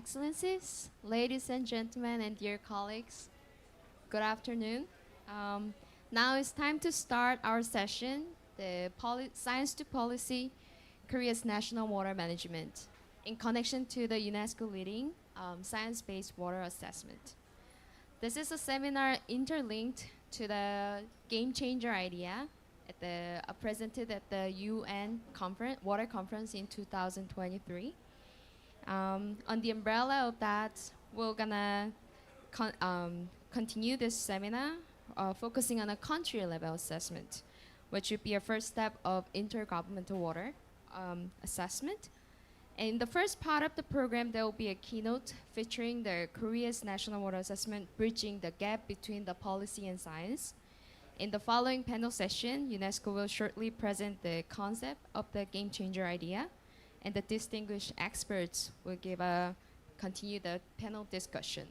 Excellencies, ladies and gentlemen, and dear colleagues, good afternoon. Um, Now it's time to start our session, the Science to Policy, Korea's National Water Management, in connection to the UNESCO leading science-based water assessment. This is a seminar interlinked to the game changer idea presented at the UN Water Conference in 2023. On the umbrella of that, we're gonna continue this seminar focusing on a country level assessment, which would be a first step of intergovernmental water assessment. In the first part of the program, there will be a keynote featuring the Korea's National Water Assessment, bridging the gap between the policy and science. In the following panel session, UNESCO will shortly present the concept of the game changer idea, and the distinguished experts will continue the panel discussion.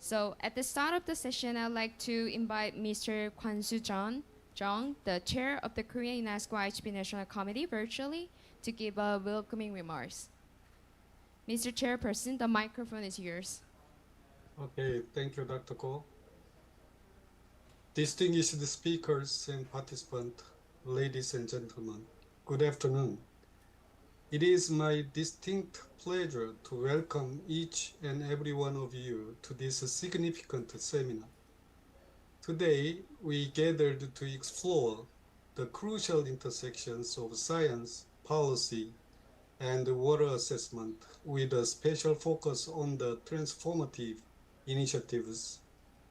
So at the start of the session, I'd like to invite Mr. Kwan-soo Jung, the chair of the Korean UNESCO IHB National Committee, virtually to give welcoming remarks. Mr. Chairperson, the microphone is yours. Okay, thank you, Dr. Ko. Distinguished speakers and participants, ladies and gentlemen, good afternoon. It is my distinct pleasure to welcome each and every one of you to this significant seminar. Today, we gathered to explore the crucial intersections of science, policy, and water assessment with a special focus on the transformative initiatives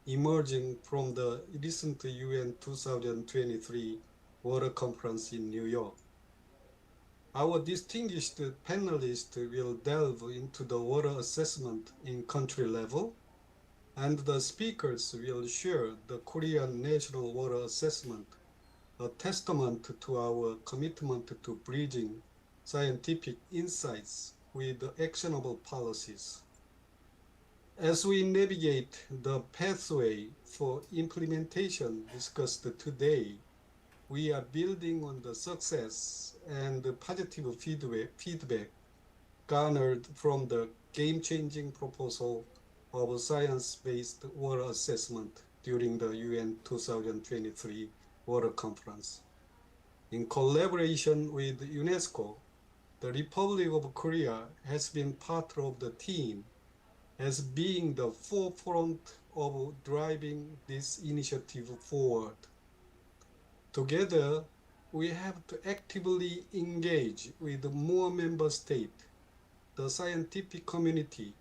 emerging from the recent UN 2023 Water Conference in New York. Our distinguished panelists will delve into the water assessment in country level, and the speakers will share the Korean National Water Assessment, a testament to our commitment to bridging scientific insights with actionable policies. As we navigate the pathway for implementation discussed today, we are building on the success and the positive feedback garnered from the game-changing proposal of a science-based water assessment during the UN 2023 Water Conference. In collaboration with UNESCO, the Republic of Korea has been part of the team as being the forefront of driving this initiative forward. Together, we have to actively engage with more member states, the scientific community,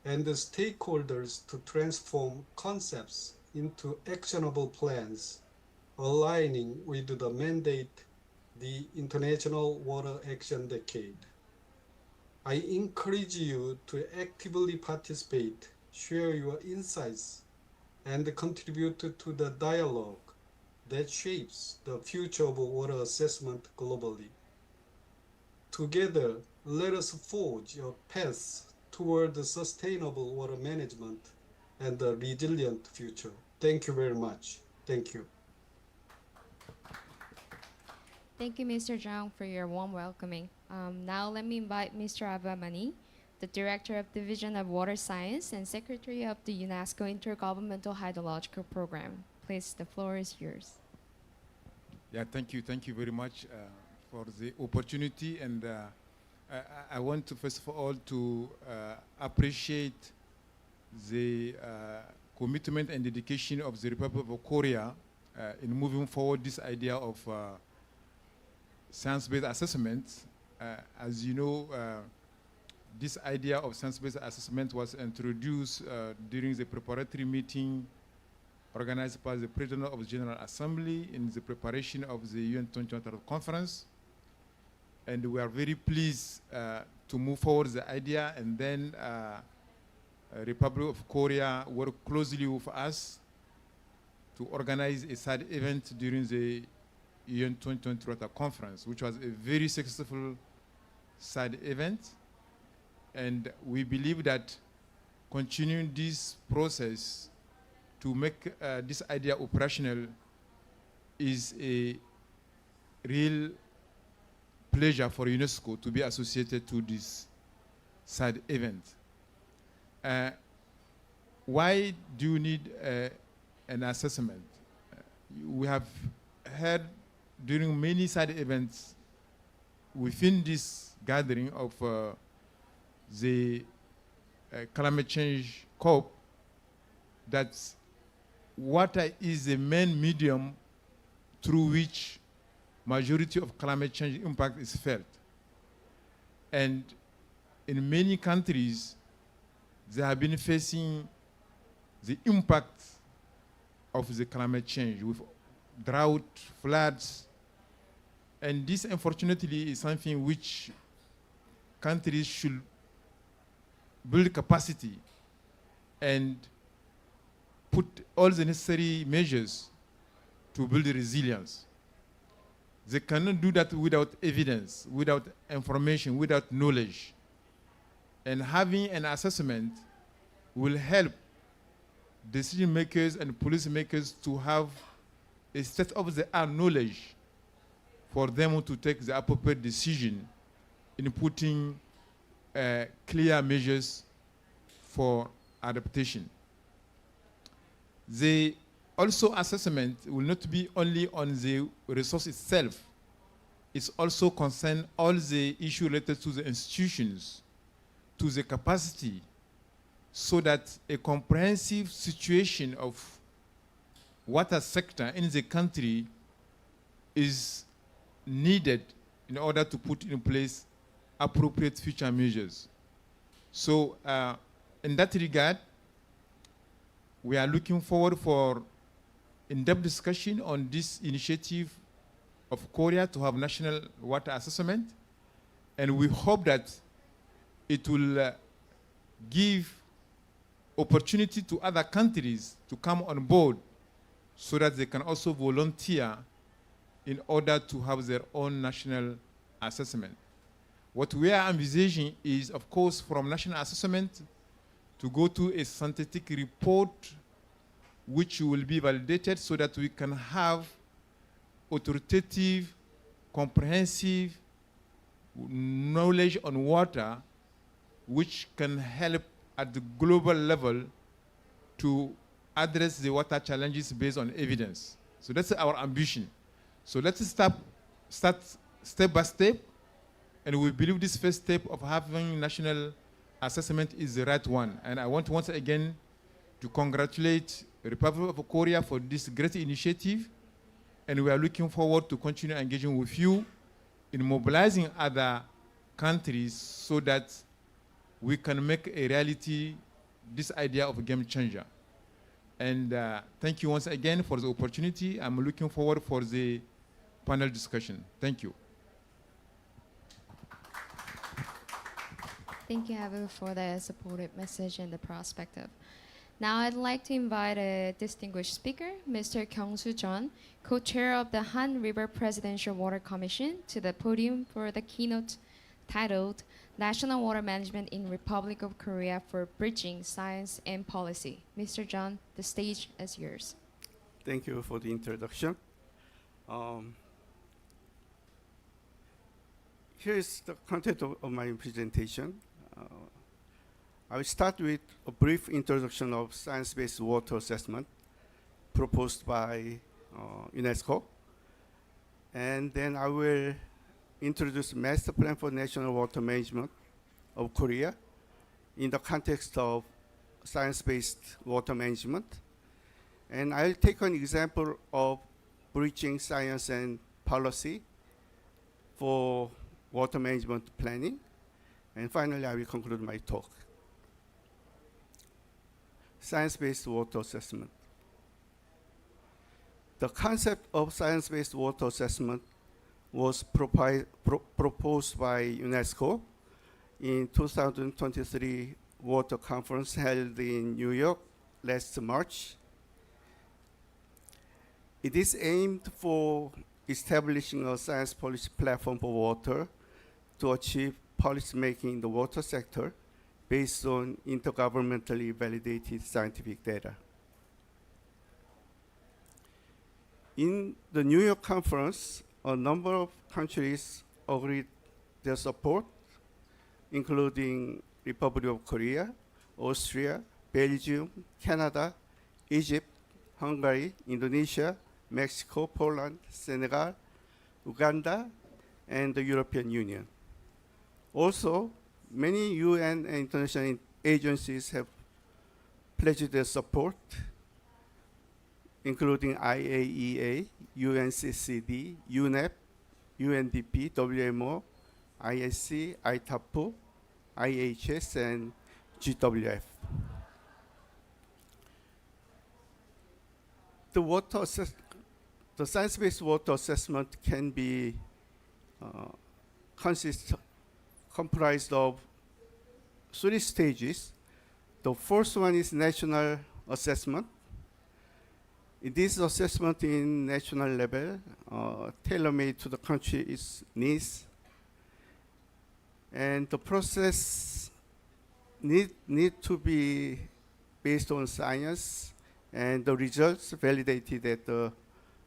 and the stakeholders to transform concepts into actionable plans, aligning with the mandate, the International Water Action Decade. I encourage you to actively participate, share your insights, and contribute to the dialogue that shapes the future of water assessment globally. Together, let us forge a path toward the sustainable water management and a resilient future. Thank you very much. Thank you. Thank you, Mr. Jung, for your warm welcoming. Now let me invite Mr. Avamani, the Director of Division of Water Science and Secretary of the UNESCO Intergovernmental Hydrological Program. Please, the floor is yours. Yeah, thank you. Thank you very much for the opportunity. And I want to, first of all, to appreciate the commitment and dedication of the Republic of Korea in moving forward this idea of science-based assessment. As you know, this idea of science-based assessment was introduced during the preparatory meeting organized by the President of the General Assembly in the preparation of the UN 2020 conference. And we are very pleased to move forward the idea, and then Republic of Korea worked closely with us to organize a side event during the UN 2020 conference, which was a very successful side event. And we believe that continuing this process to make this idea operational is a real pleasure for UNESCO to be associated to this side events. Why do you need an assessment? We have heard during many side events within this gathering of the climate change COP that water is the main medium through which majority of climate change impact is felt. And in many countries, they have been facing the impact of the climate change with drought, floods, and this unfortunately is something which countries should build capacity and put all the necessary measures to build resilience. They cannot do that without evidence, without information, without knowledge. And having an assessment will help decision makers and policy makers to have a state-of-the-art knowledge for them to take the appropriate decision in putting clear measures for adaptation. The also assessment will not be only on the resource itself. It's also concern all the issues related to the institutions, to the capacity, so that a comprehensive situation of water sector in the country is needed in order to put in place appropriate future measures. So in that regard, we are looking forward for in-depth discussion on this initiative of Korea to have national water assessment. And we hope that it will give opportunity to other countries to come on board so that they can also volunteer in order to have their own national assessment. What we are envisaging is, of course, from national assessment to go to a scientific report which will be validated so that we can have authoritative, comprehensive knowledge on water which can help at the global level to address the water challenges based on evidence. So that's our ambition. So let's start step by step, and we believe this first step of having national assessment is the right one. And I want once again to congratulate the Republic of Korea for this great initiative, and we are looking forward to continue engaging with you in mobilizing other countries so that we can make a reality this idea of a game changer. And thank you once again for the opportunity. I'm looking forward for the panel discussion. Thank you. Thank you, Abu, for the supportive message and the perspective. Now I'd like to invite a distinguished speaker, Mr. Kyung-Soo Jeon, co-chair of the Han River Presidential Water Commission, to the podium for the keynote titled National Water Management in Republic of Korea for Bridging Science and Policy. Mr. Jeon, the stage is yours. Thank you for the introduction. Here is the content of my presentation. I will start with a brief introduction of science-based water assessment proposed by UNESCO. And then I will introduce Master Plan for National Water Management of Korea in the context of science-based water management. And I'll take an example of bridging science and policy for water management planning. And finally, I will conclude my talk. Science-based water assessment. The concept of science-based water assessment was proposed by UNESCO in 2023 Water Conference held in New York last March. It is aimed for establishing a science policy platform for water to achieve policy making in the water sector based on intergovernmentally validated scientific data. In the New York conference, a number of countries agreed their support, including Republic of Korea, Austria, Belgium, Canada, Egypt, Hungary, Indonesia, Mexico, Poland, Senegal, Uganda, and the European Union. Also, many UN and international agencies have pledged their support, including IAEA, UNCCD, UNEP, UNDP, WMO, ISC, ITAPU, IHS, and GWF. The science-based water assessment can be comprised of 3 stages. The first one is national assessment. This assessment in national level, tailor-made to the country's needs. And the process need to be based on science and the results validated at the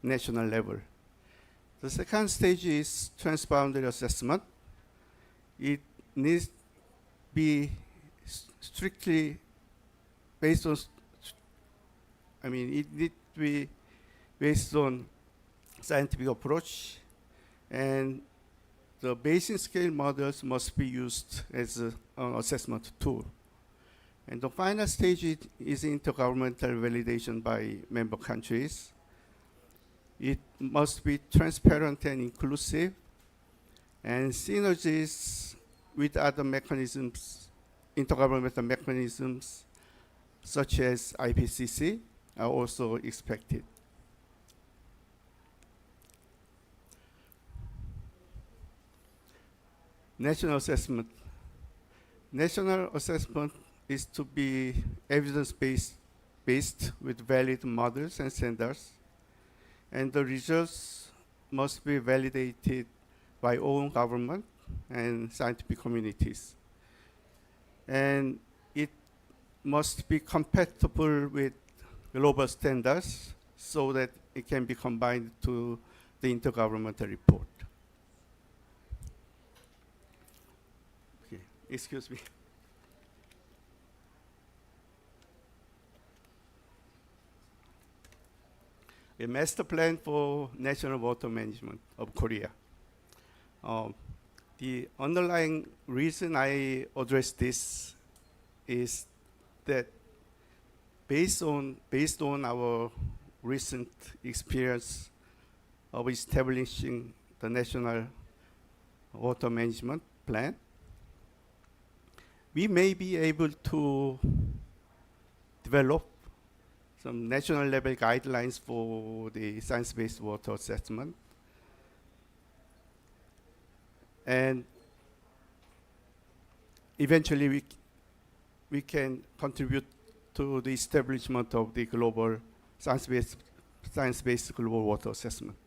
national level. The second stage is transboundary assessment. It needs to be strictly based on, it needs to be based on scientific approach, and the basin scale models must be used as an assessment tool. And the final stage is intergovernmental validation by member countries. It must be transparent and inclusive, and synergies with other mechanisms, intergovernmental mechanisms, such as IPCC, are also expected. National assessment. National assessment is to be evidence-based with valid models and standards, and the results must be validated by own government and scientific communities. And it must be compatible with global standards so that it can be combined to the intergovernmental report. Okay, excuse me. A master plan for national water management of Korea. The underlying reason I address this is that based on our recent experience of establishing the national water management plan, we may be able to develop some national level guidelines for the science-based water assessment. And eventually we can contribute to the establishment of the global science-based global water assessment.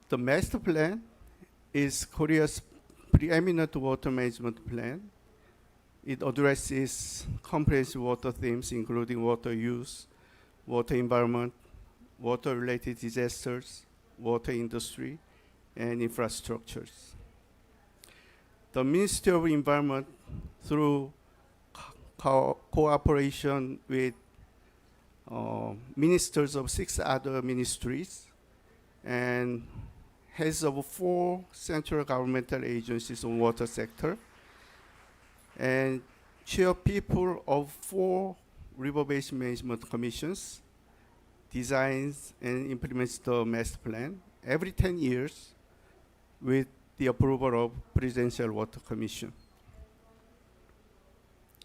The master plan is Korea's preeminent water management plan. It addresses comprehensive water themes, including water use, water environment, water-related disasters, water industry, and infrastructures. The Ministry of Environment, through cooperation with ministers of 6 other ministries and heads of 4 central governmental agencies on water sector, and chair people of 4 river basin management commissions, designs and implements the master plan every 10 years with the approval of Presidential Water Commission.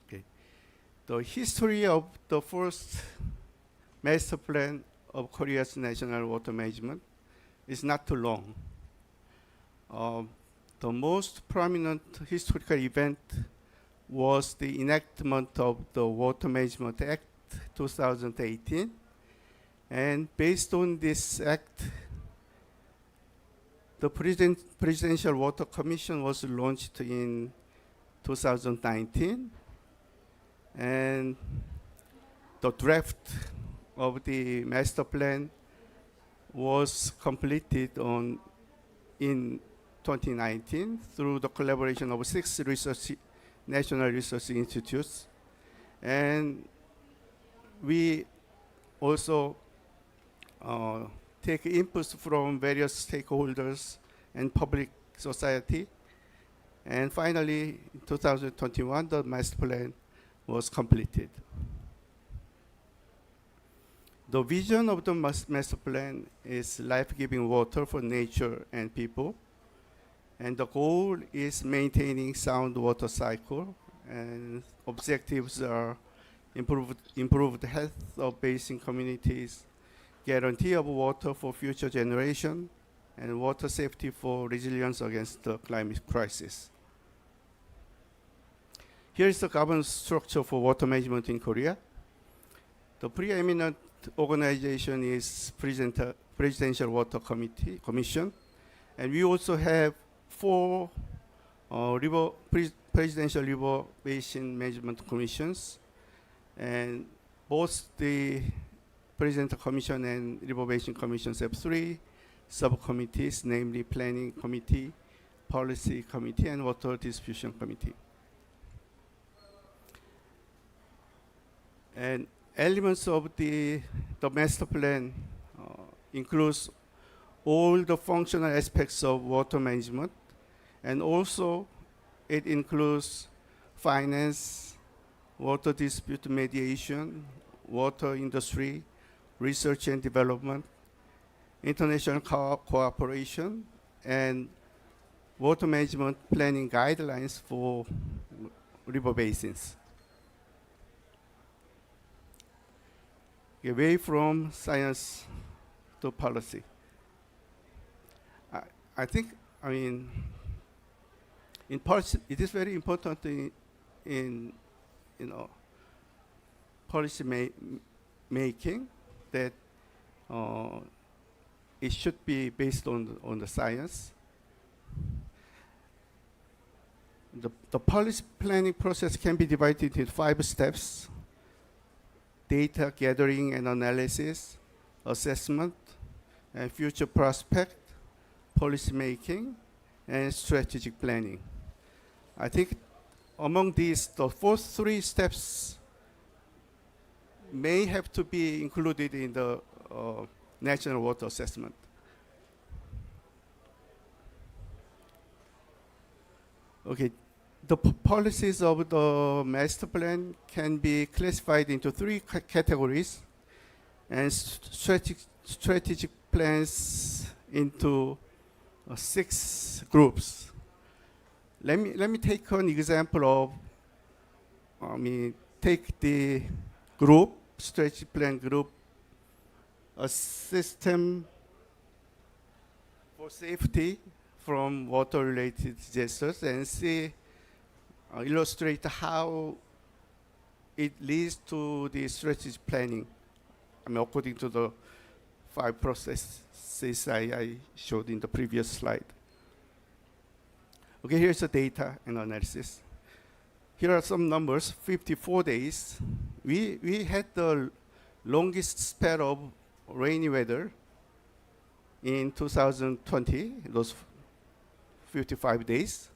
Okay. The history of the first master plan of Korea's national water management is not too long. The most prominent historical event was the enactment of the Water Management Act 2018. And based on this act, the Presidential Water Commission was launched in 2019. And the draft of the master plan was completed in 2019 through the collaboration of 6 national research institutes. And we also take inputs from various stakeholders and public society. And finally, in 2021, the master plan was completed. The vision of the master plan is life-giving water for nature and people. And the goal is maintaining sound water cycle. And objectives are improved health of basin communities, guarantee of water for future generation, and water safety for resilience against the climate crisis. Here is the governance structure for water management in Korea. The preeminent organization is Presidential Water Commission, and we also have 4 Presidential River Basin Management Commissions, and both the Presidential Commission and River Basin Commissions have 3 subcommittees, namely Planning Committee, Policy Committee, and Water Distribution Committee. And elements of the master plan includes all the functional aspects of water management, and also it includes finance, water dispute mediation, water industry, research and development, international cooperation, and water management planning guidelines for river basins. Away from science to policy. I think, in policy, it is very important in policy making that it should be based on the science. The policy planning process can be divided into 5 steps: data gathering and analysis, assessment, and future prospect, policy making, and strategic planning. I think among these, the first 3 steps may have to be included in the national water assessment. Okay, the policies of the master plan can be classified into 3 categories, and strategic plans into 6 groups. Let me take an example of, take the group, strategic plan group, a system for safety from water-related disasters, and see, illustrate how it leads to the strategic planning, according to the 5 processes I showed in the previous slide. Okay, here's the data and analysis. Here are some numbers. 54 days. We had the longest spell of rainy weather in 2020, those 55 days,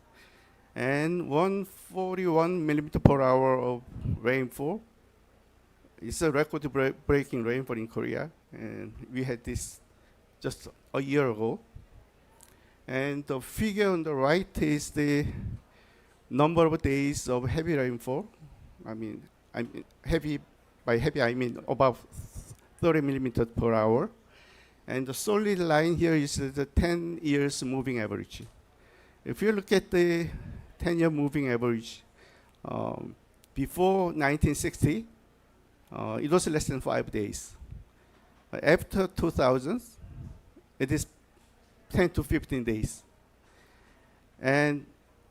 and 141 millimeter per hour of rainfall. It's a record-breaking rainfall in Korea, and we had this just a year ago. And the figure on the right is the number of days of heavy rainfall. Heavy, by heavy I mean above 30 millimeters per hour. And the solid line here is the 10 years moving average. If you look at the 10-year moving average, before 1960, it was less than 5 days. After 2000, it is 10 to 15 days. And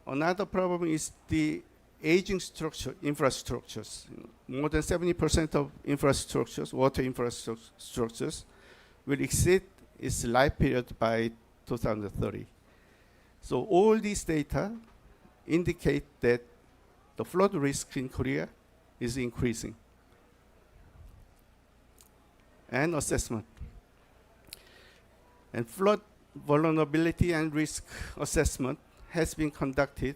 another problem is the aging infrastructures. More than 70% of infrastructures, water infrastructures, will exceed its life period by 2030. So all these data indicate that the flood risk in Korea is increasing. And assessment. And flood vulnerability and risk assessment has been conducted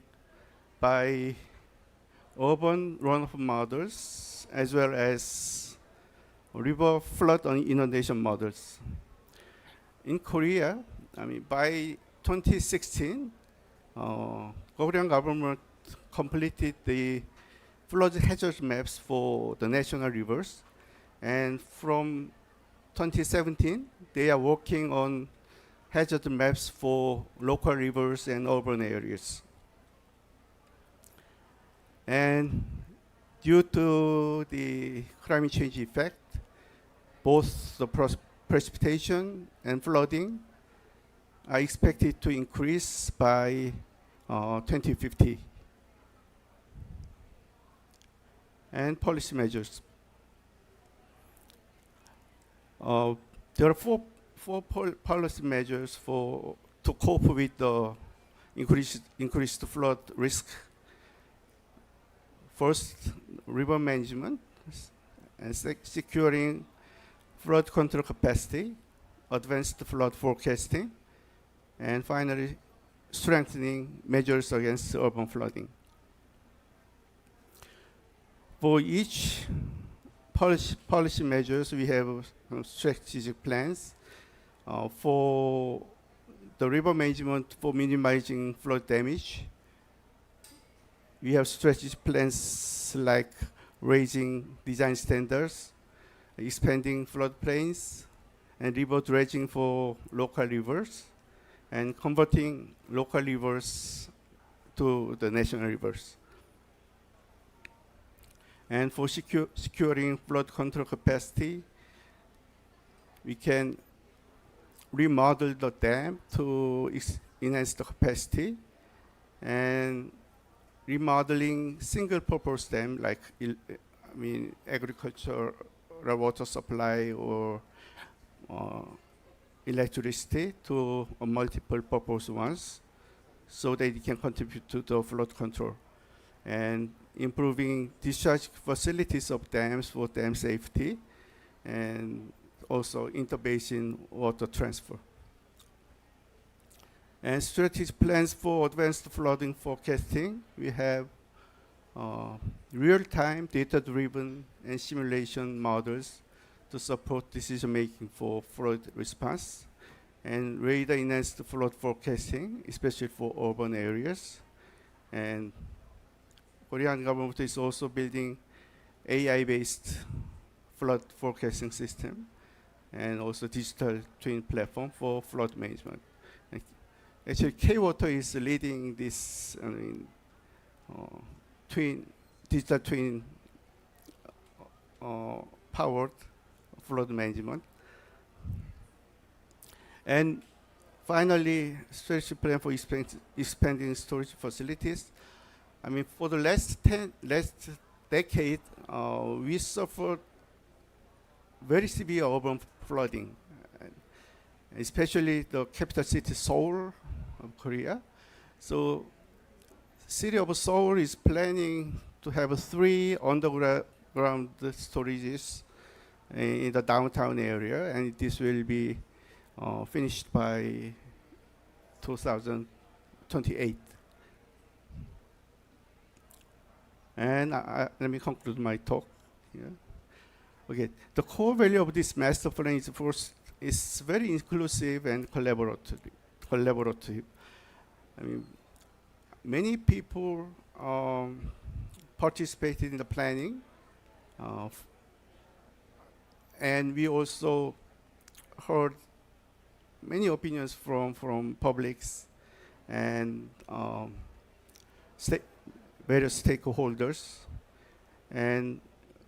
by urban runoff models as well as river flood and inundation models. In Korea, by 2016, Korean government completed the flood hazard maps for the national rivers, and from 2017, they are working on hazard maps for local rivers and urban areas. And due to the climate change effect, both the precipitation and flooding are expected to increase by 2050. And policy measures. There are four policy measures to cope with the increased flood risk. First, river management, and securing flood control capacity, advanced flood forecasting, and finally, strengthening measures against urban flooding. For each policy measures, we have strategic plans. For the river management for minimizing flood damage, we have strategic plans like raising design standards, expanding floodplains, and river dredging for local rivers, and converting local rivers to the national rivers. And for securing flood control capacity, we can remodel the dam to enhance the capacity, and remodeling single-purpose dam like agricultural water supply or electricity to multiple purpose ones, so that it can contribute to the flood control, and improving discharge facilities of dams for dam safety, and also interbasin water transfer. And strategic plans for advanced flooding forecasting. We have real-time data-driven and simulation models to support decision-making for flood response, and radar-enhanced flood forecasting, especially for urban areas. And Korean government is also building AI-based flood forecasting system, and also digital twin platform for flood management. Actually, K-Water is leading this digital twin powered flood management. And finally, strategic plan for expanding storage facilities. For the last decade, we suffered very severe urban flooding, especially the capital city Seoul of Korea. So, city of Seoul is planning to have 3 underground storages in the downtown area, and this will be finished by 2028. And let me conclude my talk here. Okay, the core value of this master plan is first, it's very inclusive and collaborative. Many people participated in the planning, and we also heard many opinions from publics and various stakeholders, and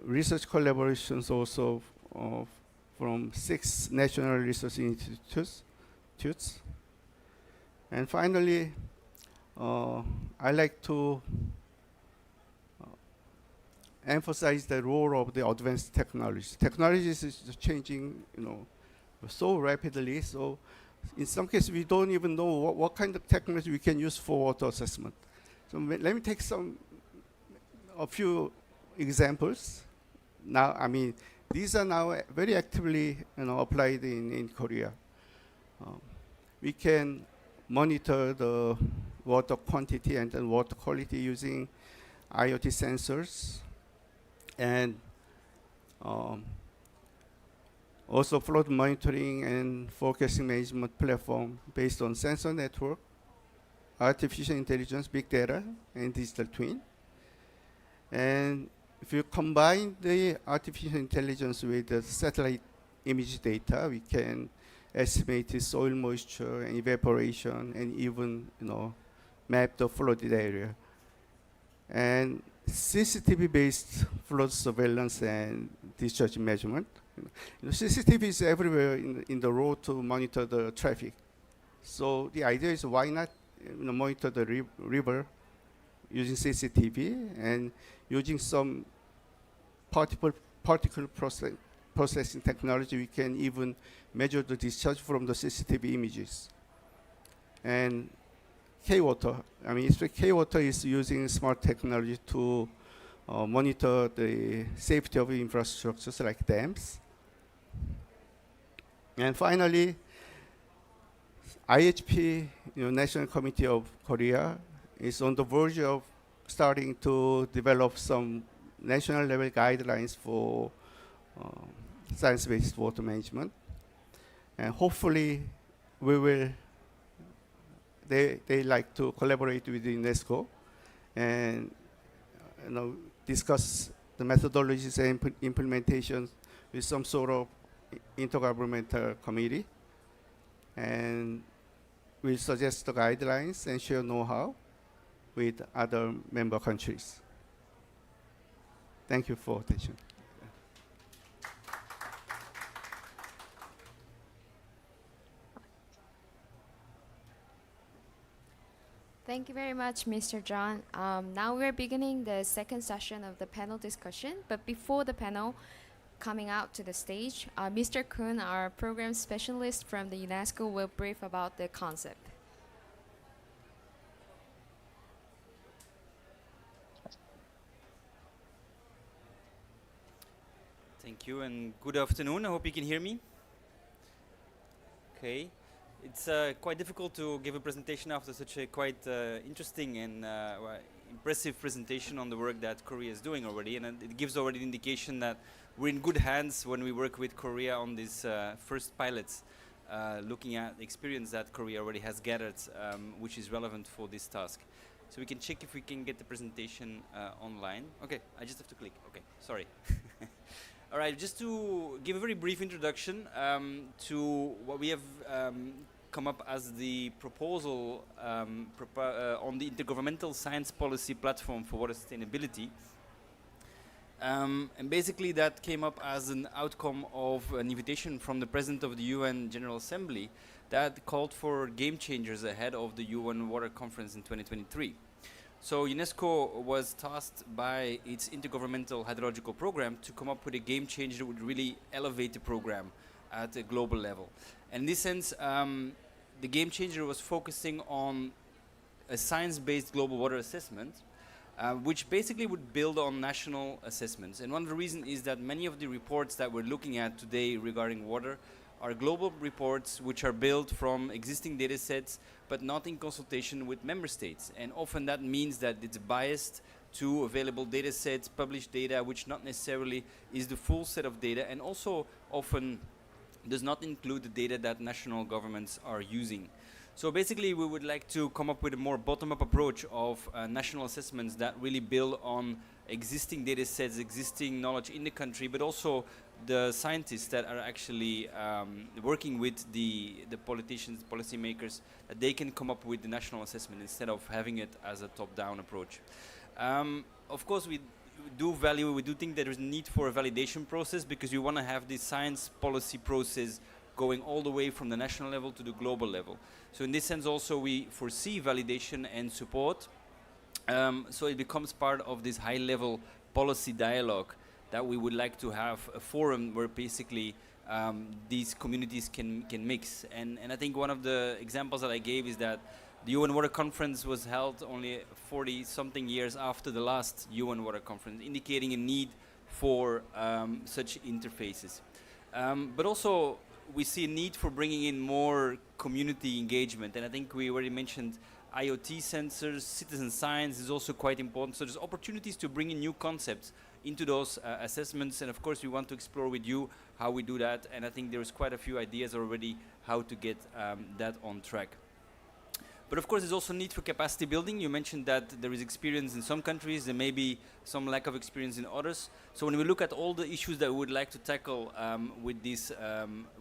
research collaborations also from 6 national research institutes. And finally, I like to emphasize the role of the advanced technologies. Technologies is changing, so rapidly. So, in some cases, we don't even know what kind of technology we can use for water assessment. So let me take a few examples. Now, these are now very actively, applied in Korea. we can monitor the water quantity and then water quality using IoT sensors, and also flood monitoring and forecasting management platform based on sensor network, artificial intelligence, big data, and digital twin. And if you combine the artificial intelligence with the satellite image data, we can estimate the soil moisture and evaporation, and even map the flooded area. And CCTV-based flood surveillance and discharge measurement. CCTV is everywhere in the road to monitor the traffic. So the idea is, why not monitor the river using CCTV, and using some particle processing technology, we can even measure the discharge from the CCTV images. And K-Water, K-Water is using smart technology to monitor the safety of infrastructures like dams. And finally, IHP, National Committee of Korea, is on the verge of starting to develop some national level guidelines for science-based water management. And hopefully they like to collaborate with UNESCO and discuss the methodologies and implementations with some sort of intergovernmental committee. And we suggest the guidelines and share know-how with other member countries. Thank you for attention. Thank you very much, Mr. John. Now we're beginning the second session of the panel discussion. But before the panel coming out to the stage, Mr. Kun, our program specialist from the UNESCO, will brief about the concept. Thank you, and good afternoon. I hope you can hear me. Okay. It's quite difficult to give a presentation after such a quite interesting and impressive presentation on the work that Korea is doing already, and it gives already an indication that we're in good hands when we work with Korea on these first pilots, looking at the experience that Korea already has gathered, which is relevant for this task. So we can check if we can get the presentation online. Okay, I just have to click. Okay, sorry. All right, just to give a very brief introduction to what we have come up as the proposal on the Intergovernmental Science Policy Platform for Water Sustainability. And basically that came up as an outcome of an invitation from the President of the UN General Assembly that called for game changers ahead of the UN Water Conference in 2023. So UNESCO was tasked by its Intergovernmental Hydrological Program to come up with a game changer that would really elevate the program at a global level. And in this sense, the game changer was focusing on a science-based global water assessment, which basically would build on national assessments. And one of the reasons is that many of the reports that we're looking at today regarding water are global reports which are built from existing data sets, but not in consultation with member states. And often that means that it's biased to available data sets, published data, which not necessarily is the full set of data, and also often does not include the data that national governments are using. So basically we would like to come up with a more bottom-up approach of national assessments that really build on existing data sets, existing knowledge in the country, but also the scientists that are actually working with the politicians, policymakers, that they can come up with the national assessment instead of having it as a top-down approach. Of course, we do think there is a need for a validation process, because you want to have this science policy process going all the way from the national level to the global level. So in this sense also we foresee validation and support. So it becomes part of this high-level policy dialogue that we would like to have a forum where basically these communities can mix. And I think one of the examples that I gave is that the UN Water Conference was held only 40-something years after the last UN Water Conference, indicating a need for such interfaces. But also we see a need for bringing in more community engagement, and I think we already mentioned IoT sensors, citizen science is also quite important. So there's opportunities to bring in new concepts into those assessments, and of course we want to explore with you how we do that, and I think there's quite a few ideas already how to get that on track. But of course there's also need for capacity building. You mentioned that there is experience in some countries, there may be some lack of experience in others. So when we look at all the issues that we would like to tackle with this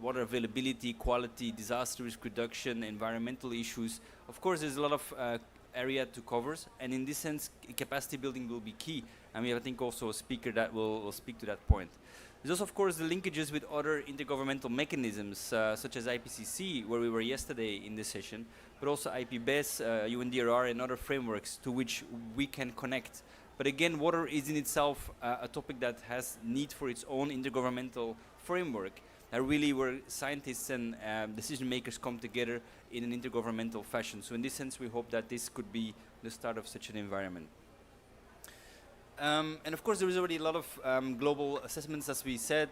water availability, quality, disaster risk reduction, environmental issues, of course there's a lot of area to cover, and in this sense capacity building will be key, and we have I think also a speaker that will speak to that point. There's also of course the linkages with other intergovernmental mechanisms such as IPCC, where we were yesterday in this session, but also IPBES, UNDRR and other frameworks to which we can connect. But again, water is in itself a topic that has need for its own intergovernmental framework, really where scientists and decision makers come together in an intergovernmental fashion. So in this sense we hope that this could be the start of such an environment. And of course there is already a lot of global assessments, as we said,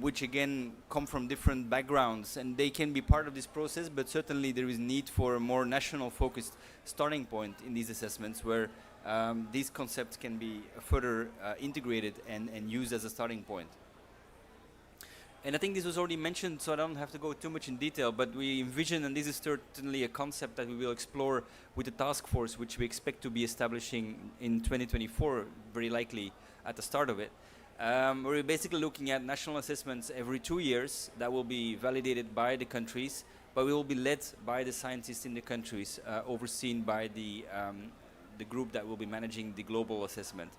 which again come from different backgrounds, and they can be part of this process, but certainly there is need for a more national focused starting point in these assessments where these concepts can be further integrated and used as a starting point. And I think this was already mentioned, so I don't have to go too much in detail, but we envision, and this is certainly a concept that we will explore with the task force, which we expect to be establishing in 2024, very likely at the start of it. We're basically looking at national assessments every 2 years that will be validated by the countries, but we will be led by the scientists in the countries, overseen by the group that will be managing the global assessment,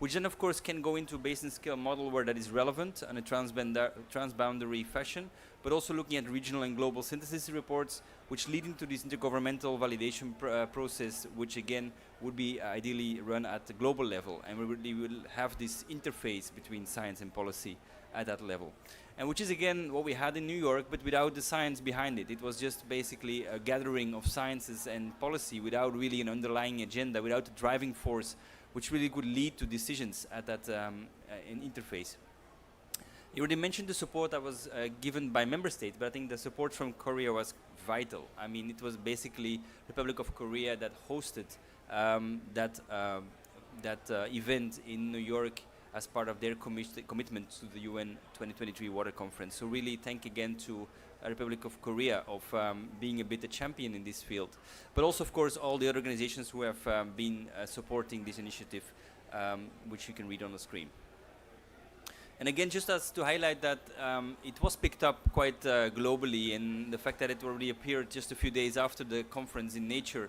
which then of course can go into a basin scale model where that is relevant in a transboundary fashion, but also looking at regional and global synthesis reports, which lead into this intergovernmental validation process, which again would be ideally run at the global level, and we will have this interface between science and policy at that level. And which is again what we had in New York, but without the science behind it. It was just basically a gathering of sciences and policy without really an underlying agenda, without a driving force, which really could lead to decisions at that interface. You already mentioned the support that was given by member states, but I think the support from Korea was vital. I mean, it was basically Republic of Korea that hosted that event in New York as part of their commitment to the UN 2023 Water Conference. So really thank again to Republic of Korea of being a bit a champion in this field. But also of course all the other organizations who have been supporting this initiative, which you can read on the screen. And again, just as to highlight that it was picked up quite globally, and the fact that it already appeared just a few days after the conference in Nature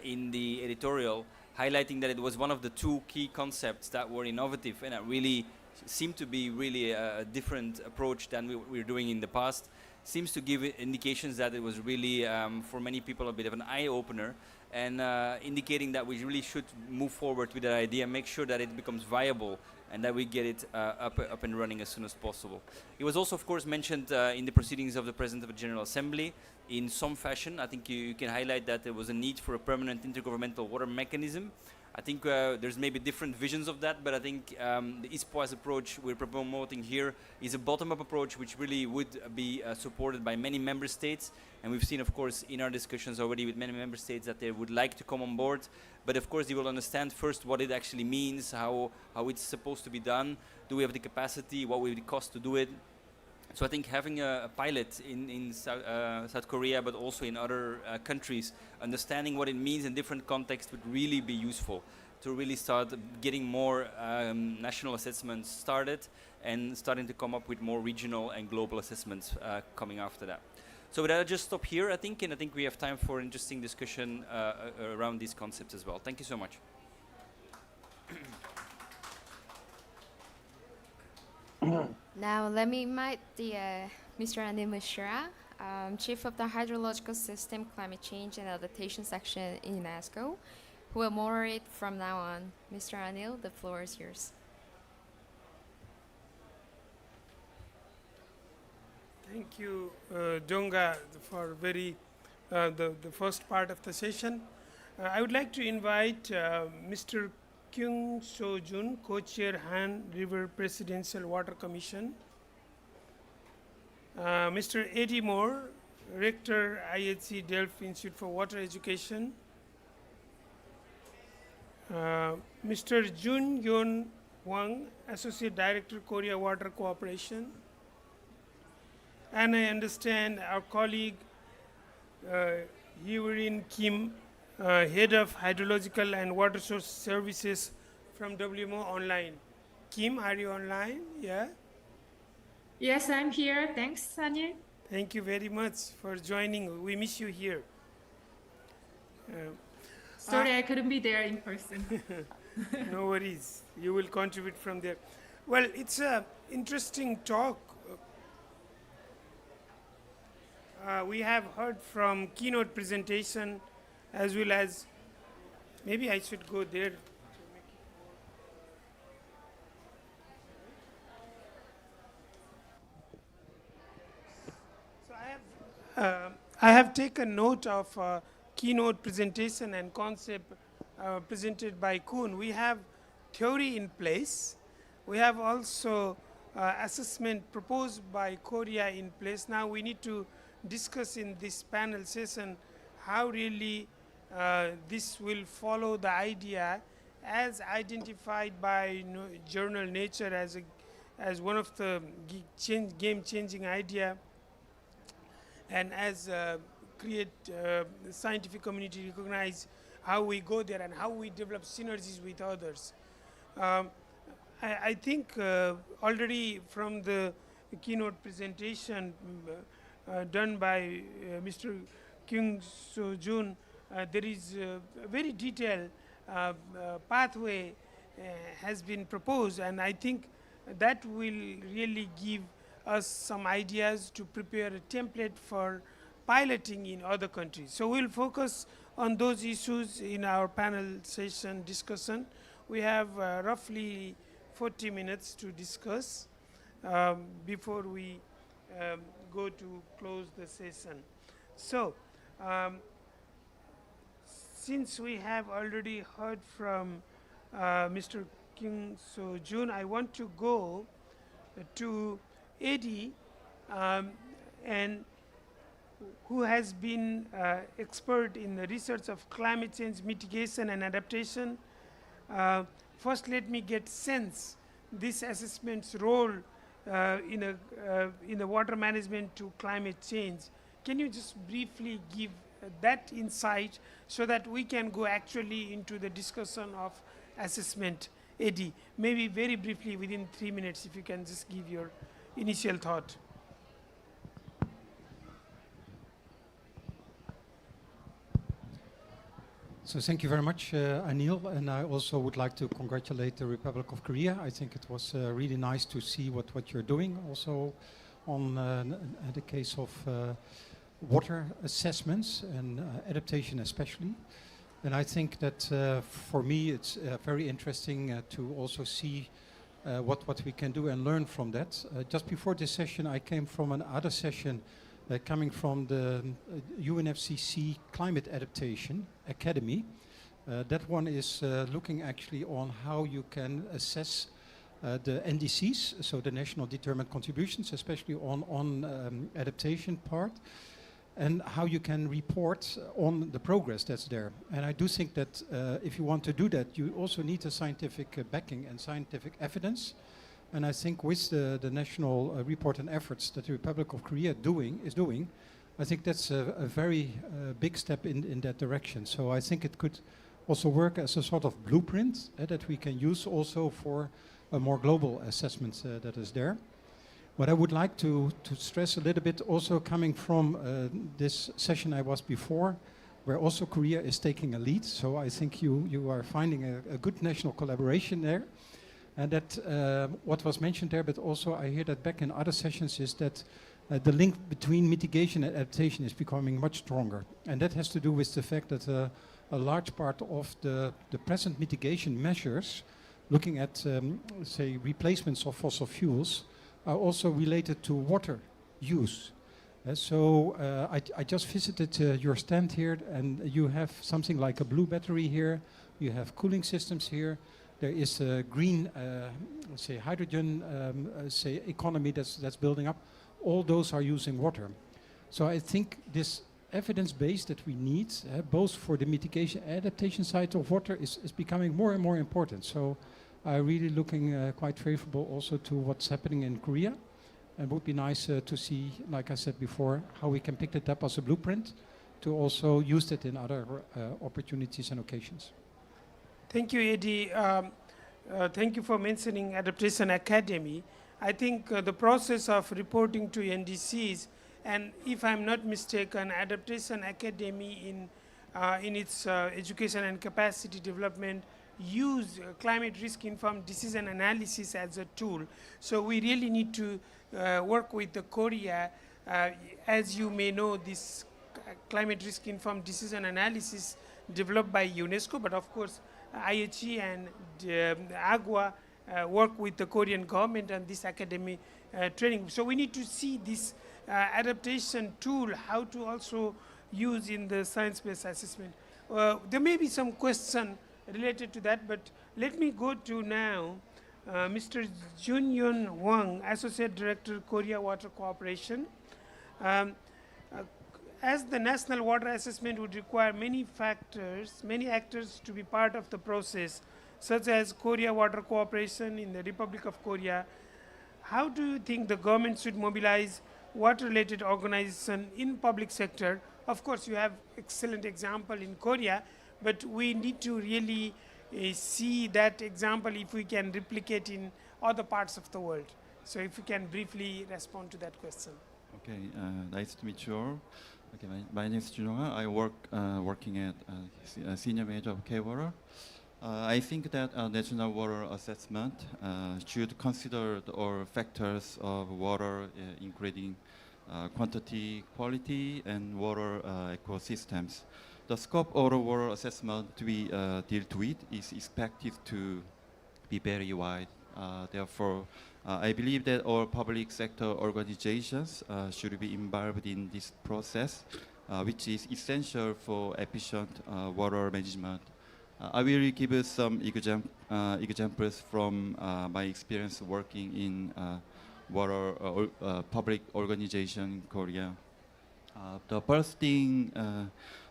in the editorial, highlighting that it was one of the 2 key concepts that were innovative and that really seemed to be really a different approach than we were doing in the past. Seems to give indications that it was really for many people a bit of an eye-opener, and indicating that we really should move forward with that idea, make sure that it becomes viable and that we get it up and running as soon as possible. It was also of course mentioned in the proceedings of the President of the General Assembly in some fashion. I think you can highlight that there was a need for a permanent intergovernmental water mechanism. I think there's maybe different visions of that, but I think the ISPOAS approach we're promoting here is a bottom-up approach which really would be supported by many member states. And we've seen, of course, in our discussions already with many member states that they would like to come on board. But of course, they will understand first what it actually means, how it's supposed to be done. Do we have the capacity? What will it cost to do it? So I think having a pilot in South Korea, but also in other countries, understanding what it means in different contexts would really be useful to really start getting more national assessments started and starting to come up with more regional and global assessments coming after that. So with that, I'll just stop here, I think, and I think we have time for interesting discussion around these concepts as well. Thank you so much. Now let me invite Mr. Anil Mishra, Chief of the Hydrological System, Climate Change and Adaptation Section in UNESCO, who will moderate from now on. Mr. Anil, the floor is yours. Thank you, Donga, for the first part of the session. I would like to invite Mr. Kyung So Jun, co-chair Han River Presidential Water Commission. Mr. Eddie Moore, Rector, IHC Delft Institute for Water Education. Mr. Jun Yon Wang, Associate Director, Korea Water Cooperation. And I understand our colleague Hee-Rin Kim, Head of Hydrological and Water Source Services from WMO Online. Kim, are you online? Yeah. Yes, I'm here. Thanks, Sanil. Thank you very much for joining. We miss you here. Sorry I couldn't be there in person. No worries. You will contribute from there. Well, it's an interesting talk. We have heard from keynote presentation as well as, maybe I should go there. So I have taken note of keynote presentation and concept presented by Kuhn. We have theory in place. We have also assessment proposed by Korea in place. Now we need to discuss in this panel session how really this will follow the idea as identified by journal Nature as one of the game-changing idea, and as create the scientific community recognize how we go there and how we develop synergies with others. I think already from the keynote presentation done by Mr. Kyung So Jun, there is a very detailed pathway has been proposed, and I think that will really give us some ideas to prepare a template for piloting in other countries. So we'll focus on those issues in our panel session discussion. We have roughly 40 minutes to discuss before we go to close the session. So since we have already heard from Mr. Kyung So Jun, I want to go to Eddie, and who has been expert in the research of climate change mitigation and adaptation. First, let me get sense this assessment's role in the water management to climate change. Can you just briefly give that insight so that we can go actually into the discussion of assessment? Eddie, maybe very briefly within 3 minutes, if you can just give your initial thought. So thank you very much, Anil, and I also would like to congratulate the Republic of Korea. I think it was really nice to see what you're doing also on the case of water assessments and adaptation especially. And I think that for me it's very interesting to also see what we can do and learn from that. Just before this session I came from another session coming from the UNFCCC Climate Adaptation Academy. That one is looking actually on how you can assess the NDCs, so the National Determined Contributions, especially on adaptation part, and how you can report on the progress that's there. And I do think that if you want to do that, you also need a scientific backing and scientific evidence. And I think with the national report and efforts that the Republic of Korea is doing, I think that's a very big step in that direction. So I think it could also work as a sort of blueprint that we can use also for a more global assessment that is there. What I would like to stress a little bit, also coming from this session I was before, where also Korea is taking a lead. So I think you are finding a good national collaboration there. And that what was mentioned there, but also I hear that back in other sessions, is that the link between mitigation and adaptation is becoming much stronger. And that has to do with the fact that a large part of the present mitigation measures, looking at, say, replacements of fossil fuels, are also related to water use. So I just visited your stand here, and you have something like a blue battery here, you have cooling systems here. There is a green, say, hydrogen, say, economy that's building up. all those are using water. So I think this evidence base that we need, both for the mitigation and adaptation side of water, is becoming more and more important. So I'm really looking quite favorable also to what's happening in Korea. It would be nice to see, like I said before, how we can pick that up as a blueprint to also use it in other opportunities and occasions. Thank you, Eddie. Thank you for mentioning Adaptation Academy. I think the process of reporting to NDCs, and if I'm not mistaken, Adaptation Academy in its education and capacity development use climate risk informed decision analysis as a tool. So we really need to work with the Korea. As you may know, this climate risk informed decision analysis developed by UNESCO, but of course IHE and AGWA work with the Korean government and this academy training. So we need to see this adaptation tool, how to also use in the science-based assessment. There may be some question related to that, but let me go to now Mr. Junyoon Wang, Associate Director, Korea Water Cooperation. As the national water assessment would require many factors, many actors to be part of the process, such as Korea Water Cooperation in the Republic of Korea, how do you think the government should mobilize water-related organization in public sector? Of course, you have excellent example in Korea, but we need to really see that example if we can replicate in other parts of the world. So if you can briefly respond to that question. Okay, nice to meet you all. Okay, my name is Junyoung. I working at Senior Manager of K-Water. I think that national water assessment should consider all factors of water, including quantity, quality, and water ecosystems. The scope of the water assessment to be dealt with is expected to be very wide. Therefore, I believe that all public sector organizations should be involved in this process, which is essential for efficient water management. I will give some examples from my experience working in water public organization in Korea. The first thing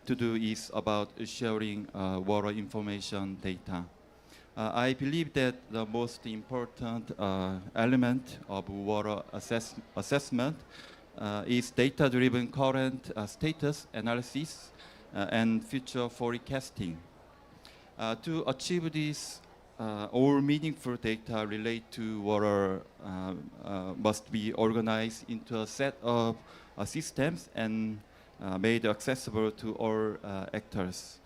to do is about sharing water information data. I believe that the most important element of water assessment is data-driven current status analysis and future forecasting. To achieve this, all meaningful data related to water must be organized into a set of systems and made accessible to all actors.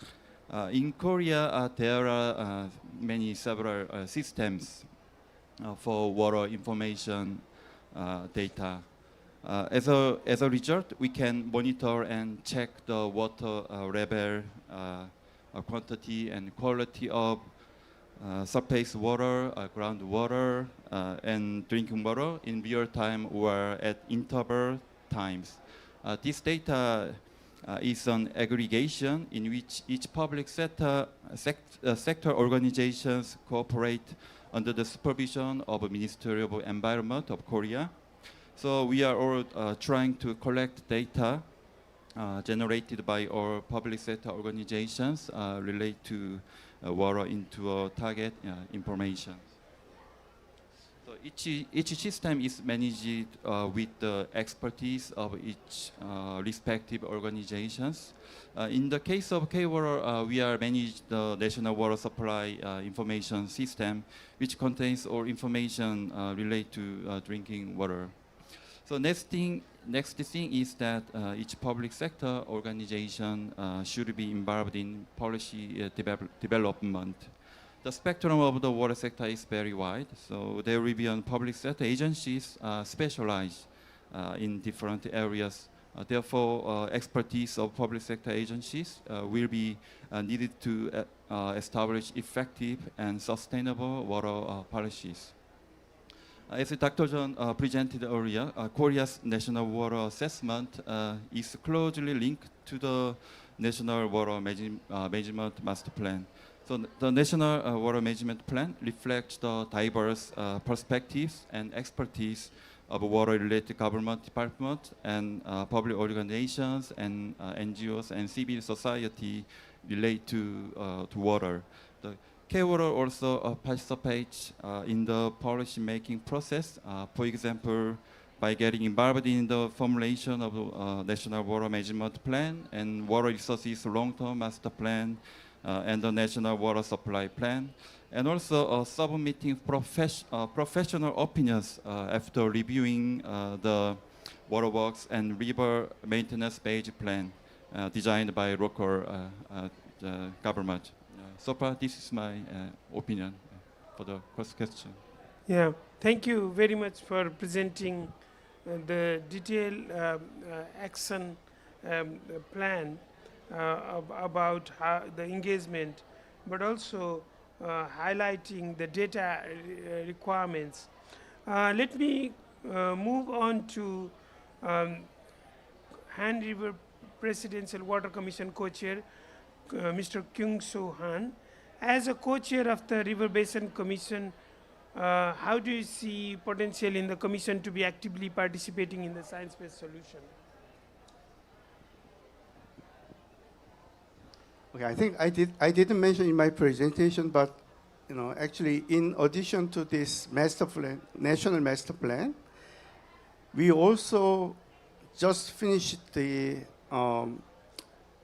In Korea, there are several systems for water information data. As a result, we can monitor and check the water level, quantity and quality of surface water, groundwater, and drinking water in real time or at interval times. This data is an aggregation in which each public sector organizations cooperate under the supervision of the Ministry of Environment of Korea. So we are all trying to collect data generated by our public sector organizations related to water into target information. So each system is managed with the expertise of each respective organizations. In the case of K-Water, we are managed the National Water Supply Information System, which contains all information related to drinking water. So next thing is that each public sector organization should be involved in policy development. The spectrum of the water sector is very wide, so there will be public sector agencies specialized in different areas. Therefore, expertise of public sector agencies will be needed to establish effective and sustainable water policies. As Dr. John presented earlier, Korea's national water assessment is closely linked to the National Water Management Master Plan. So the National Water Management Plan reflects the diverse perspectives and expertise of water-related government department and public organizations and NGOs and civil society relate to water. The K-Water also participates in the policy-making process. For example, by getting involved in the formulation of the National Water Management Plan and Water Resources Long-Term Master Plan and the National Water Supply Plan, and also submitting professional opinions after reviewing the waterworks and river maintenance-based plan designed by local government. So far, this is my opinion for the first question. Yeah, thank you very much for presenting the detailed action plan about how the engagement, but also highlighting the data requirements. Let me move on to Han River Presidential Water Commission co-chair, Mr. Kyung Soo Han. As a co-chair of the River Basin Commission, how do you see potential in the Commission to be actively participating in the science-based solution? Okay, I think I didn't mention in my presentation, but actually, in addition to this master plan, national master plan, we also just finished the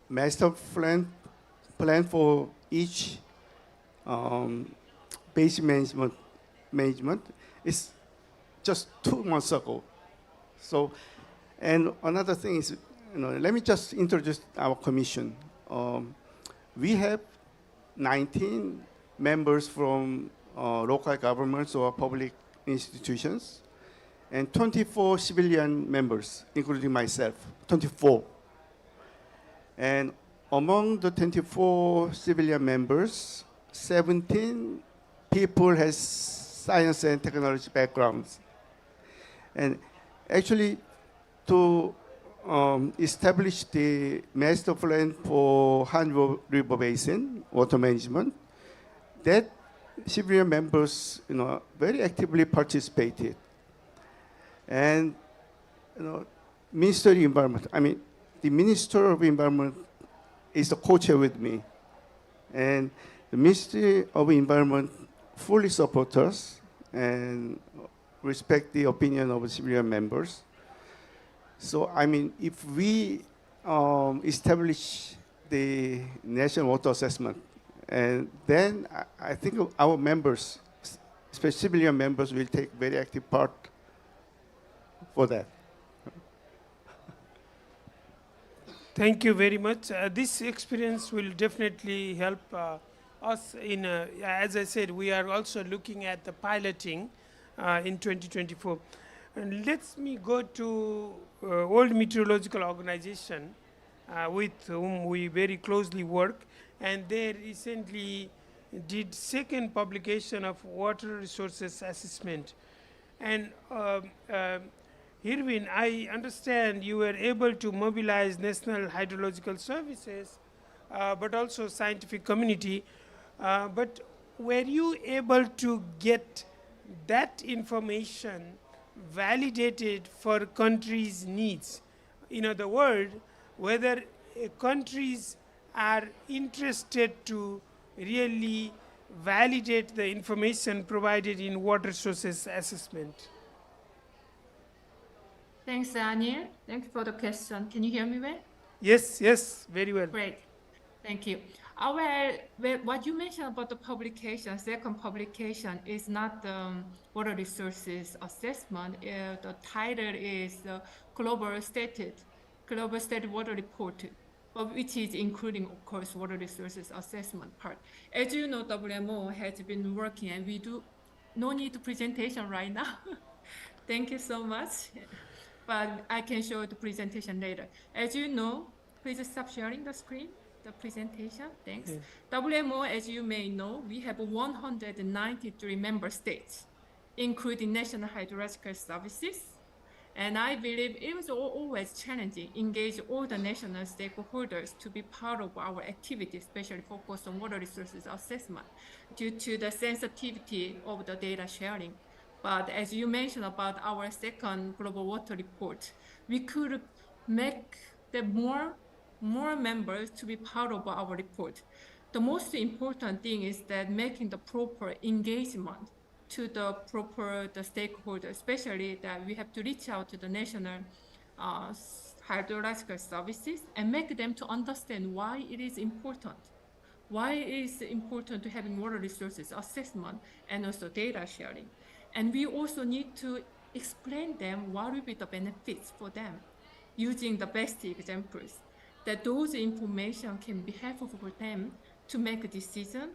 master plan for each basin management. It's just 2 months ago. So, and another thing is, let me just introduce our commission. We have 19 members from local governments or public institutions, and 24 civilian members, including myself, 24. And among the 24 civilian members, 17 people has science and technology backgrounds. And actually, to establish the master plan for Han River Basin water management, that civilian members, very actively participated. And, Minister of Environment, the Minister of Environment is the co-chair with me. And the Ministry of Environment fully supports us and respect the opinion of civilian members. So, if we establish the national water assessment, and then I think our members, especially civilian members, will take very active part for that. Thank you very much. This experience will definitely help us in, as I said, we are also looking at the piloting in 2024. And let me go to World Meteorological Organization, with whom we very closely work, and they recently did second publication of water resources assessment. And Irwin, I understand you were able to mobilize National Hydrological Services, but also scientific community. But were you able to get that information validated for countries' needs? In other words, whether countries are interested to really validate the information provided in water sources assessment. Thanks, Anil. Thanks for the question. Can you hear me well? Yes, very well. Great. Thank you. What you mentioned about the publication, second publication, is not the water resources assessment. The title is the Global State Water Report, which is including, of course, water resources assessment part. As you know, WMO has been working, and we do no need to presentation right now. Thank you so much. But I can show the presentation later. As you know, please stop sharing the screen, the presentation. Thanks. Yes. WMO, as you may know, we have 193 member states, including National Hydrological Services. And I believe it was always challenging, engage all the national stakeholders to be part of our activity, especially focused on water resources assessment, due to the sensitivity of the data sharing. But as you mentioned about our second global water report, we could make the more members to be part of our report. The most important thing is that making the proper engagement to the stakeholders, especially that we have to reach out to the national hydrological services and make them to understand why it is important. Why it is important to having water resources assessment and also data sharing. And we also need to explain them what will be the benefits for them using the best examples, that those information can be helpful for them to make a decision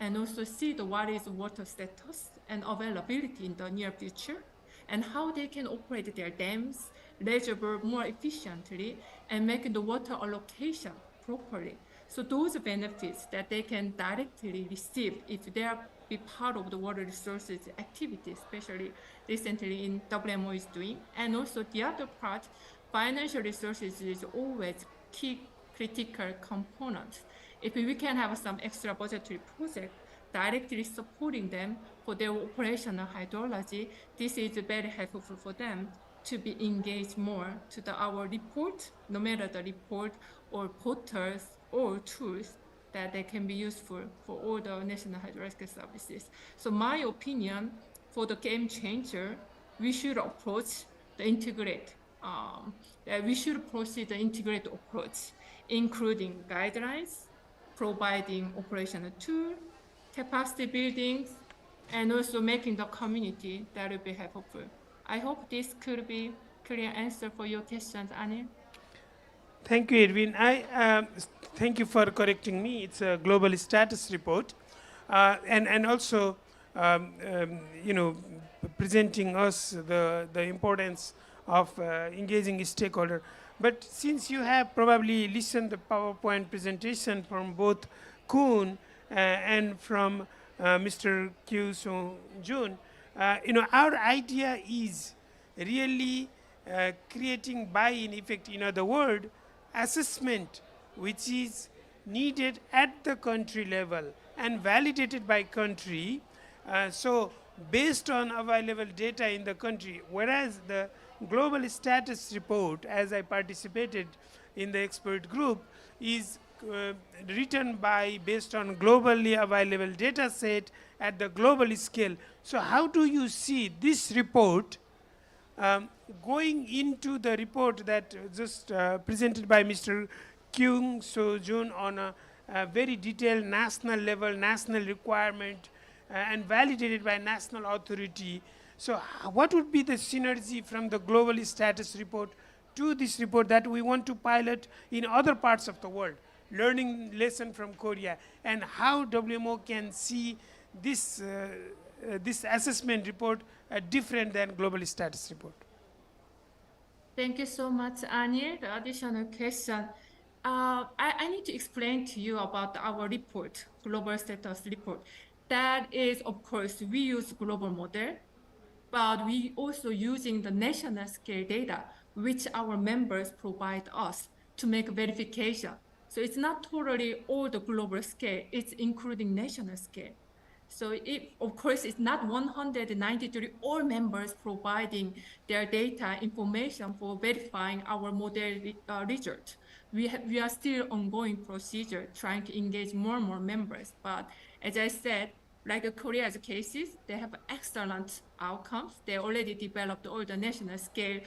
and also see what is water status and availability in the near future and how they can operate their dams, reservoir more efficiently and make the water allocation properly. So those benefits that they can directly receive if they are be part of the water resources activity, especially recently in WMO is doing. And also the other part, financial resources is always key critical component. If we can have some extra budgetary project directly supporting them for their operational hydrology, this is very helpful for them to be engaged more to our report, no matter the report or portals or tools that they can be useful for all the national hydrological services. So my opinion for the game changer, we should approach the integrate. We should proceed the integrated approach, including guidelines, providing operational tool, capacity buildings, and also making the community that will be helpful. I hope this could be clear answer for your questions, Anil. Thank you, Edwin. Thank you for correcting me. It's a global status report, and also, presenting us the importance of engaging stakeholder. But since you have probably listened the PowerPoint presentation from both Koen and from Mr. Kyu Soo-jun, our idea is really creating buy-in effect. In other words, assessment which is needed at the country level and validated by country. So based on available data in the country, whereas the global status report, as I participated in the expert group, is written based on globally available data set at the global scale. So how do you see this report going into the report that just presented by Mr. Kyung So-jun on a very detailed national level, national requirement, and validated by national authority? So what would be the synergy from the global status report to this report that we want to pilot in other parts of the world, learning lesson from Korea, and how WMO can see this assessment report different than global status report? Thank you so much, Anil. The additional question. I need to explain to you about our report, global status report. That is, of course, we use global model, but we also using the national scale data, which our members provide us to make verification. So it's not totally all the global scale, it's including national scale. So of course, it's not 193 all members providing their data information for verifying our model result. We are still ongoing procedure trying to engage more and more members. But as I said, like Korea's cases, they have excellent outcomes. They already developed all the national scale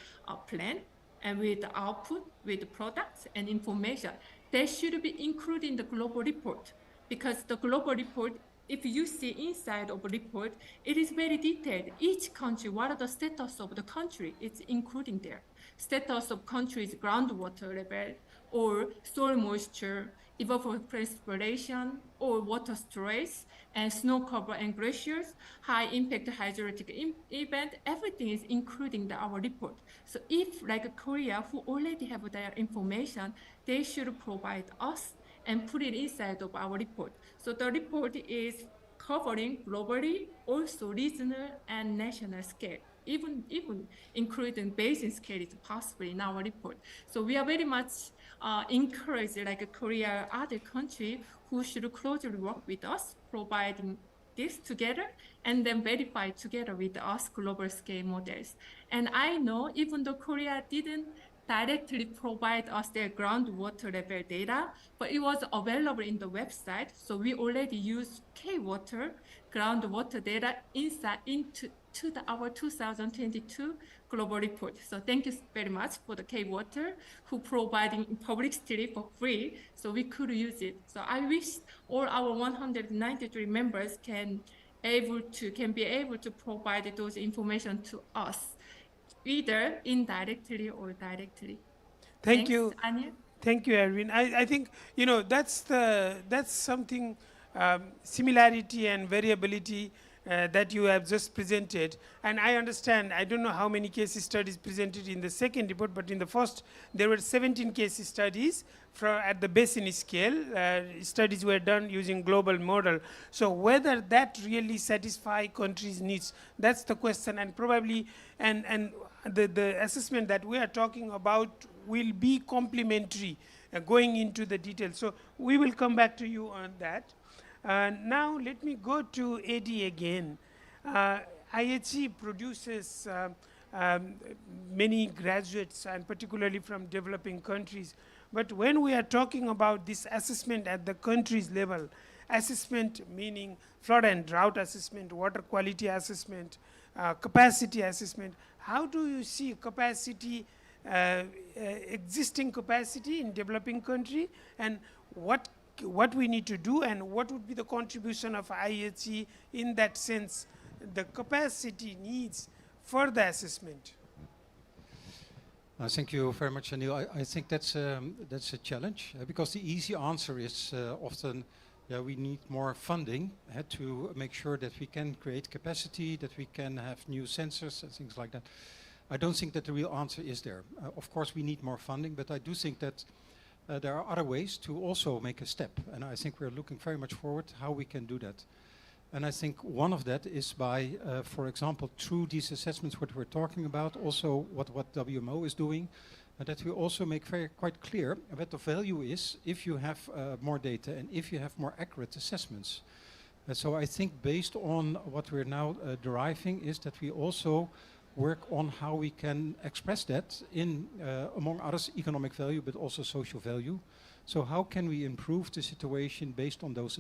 plan, and with the output, with the products and information, they should be included in the global report, because the global report, if you see inside of a report, it is very detailed. Each country, what are the status of the country? It's including there. Status of country's groundwater level, or soil moisture, evapotranspiration, or water storage, and snow cover and glaciers, high impact hydrologic event, everything is including our report. So if like Korea, who already have their information, they should provide us and put it inside of our report. So the report is covering globally, also regional and national scale. Even including basin scale is possible in our report. So we are very much encouraged, like Korea, other countries who should closely work with us, providing this together and then verify together with us global scale models. And I know even though Korea didn't directly provide us their groundwater level data, but it was available in the website. So we already use K-Water groundwater data into our 2022 global report. So thank you very much for the K-Water who providing publicity for free so we could use it. So I wish all our 193 members can be able to provide those information to us, either indirectly or directly. Thank Thanks, you. Anya. Thank you, Erwin. I think that's something similarity and variability that you have just presented. And I understand. I don't know how many case studies presented in the second report, but in the first there were 17 case studies at the basin scale. Studies were done using global model. So whether that really satisfy countries' needs, that's the question. And probably and the assessment that we are talking about will be complementary going into the details. So we will come back to you on that. Now let me go to Eddie again. IHE produces many graduates, and particularly from developing countries. But when we are talking about this assessment at the countries level, assessment meaning flood and drought assessment, water quality assessment, capacity assessment, how do you see capacity, existing capacity in developing country, and what we need to do, and what would be the contribution of IHE in that sense, the capacity needs for the assessment? Thank you very much, Anil. I think that's a challenge because the easy answer is often, we need more funding to make sure that we can create capacity, that we can have new sensors and things like that. I don't think that the real answer is there. Of course, we need more funding, but I do think that there are other ways to also make a step. And I think we're looking very much forward how we can do that. And I think one of that is by, for example, through these assessments, what we're talking about, also what WMO is doing, that we also make quite clear what the value is if you have more data and if you have more accurate assessments. So I think based on what we're now deriving is that we also work on how we can express that in, among others, economic value, but also social value. So how can we improve the situation based on those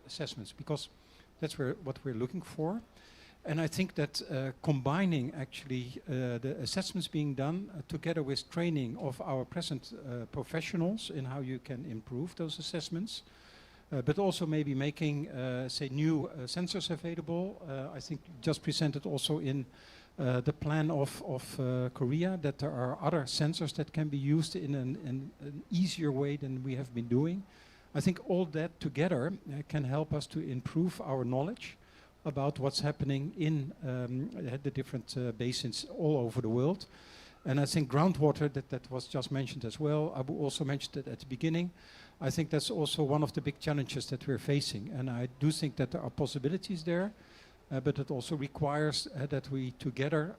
assessments? Because that's what we're looking for. And I think that combining actually the assessments being done together with training of our present professionals in how you can improve those assessments, but also maybe making, say, new sensors available. I think just presented also in the plan of Korea that there are other sensors that can be used in an easier way than we have been doing. I think all that together can help us to improve our knowledge about what's happening in the different basins all over the world. And I think groundwater, that was just mentioned as well. Abu also mentioned it at the beginning. I think that's also one of the big challenges that we're facing. And I do think that there are possibilities there, but it also requires that we together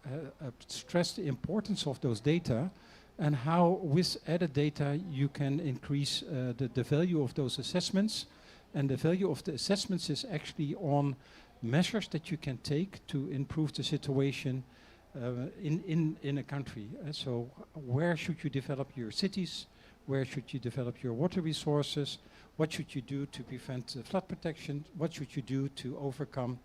stress the importance of those data and how with added data you can increase the value of those assessments. And the value of the assessments is actually on measures that you can take to improve the situation in a country. So where should you develop your cities? Where should you develop your water resources? What should you do to prevent flood protection? What should you do to overcome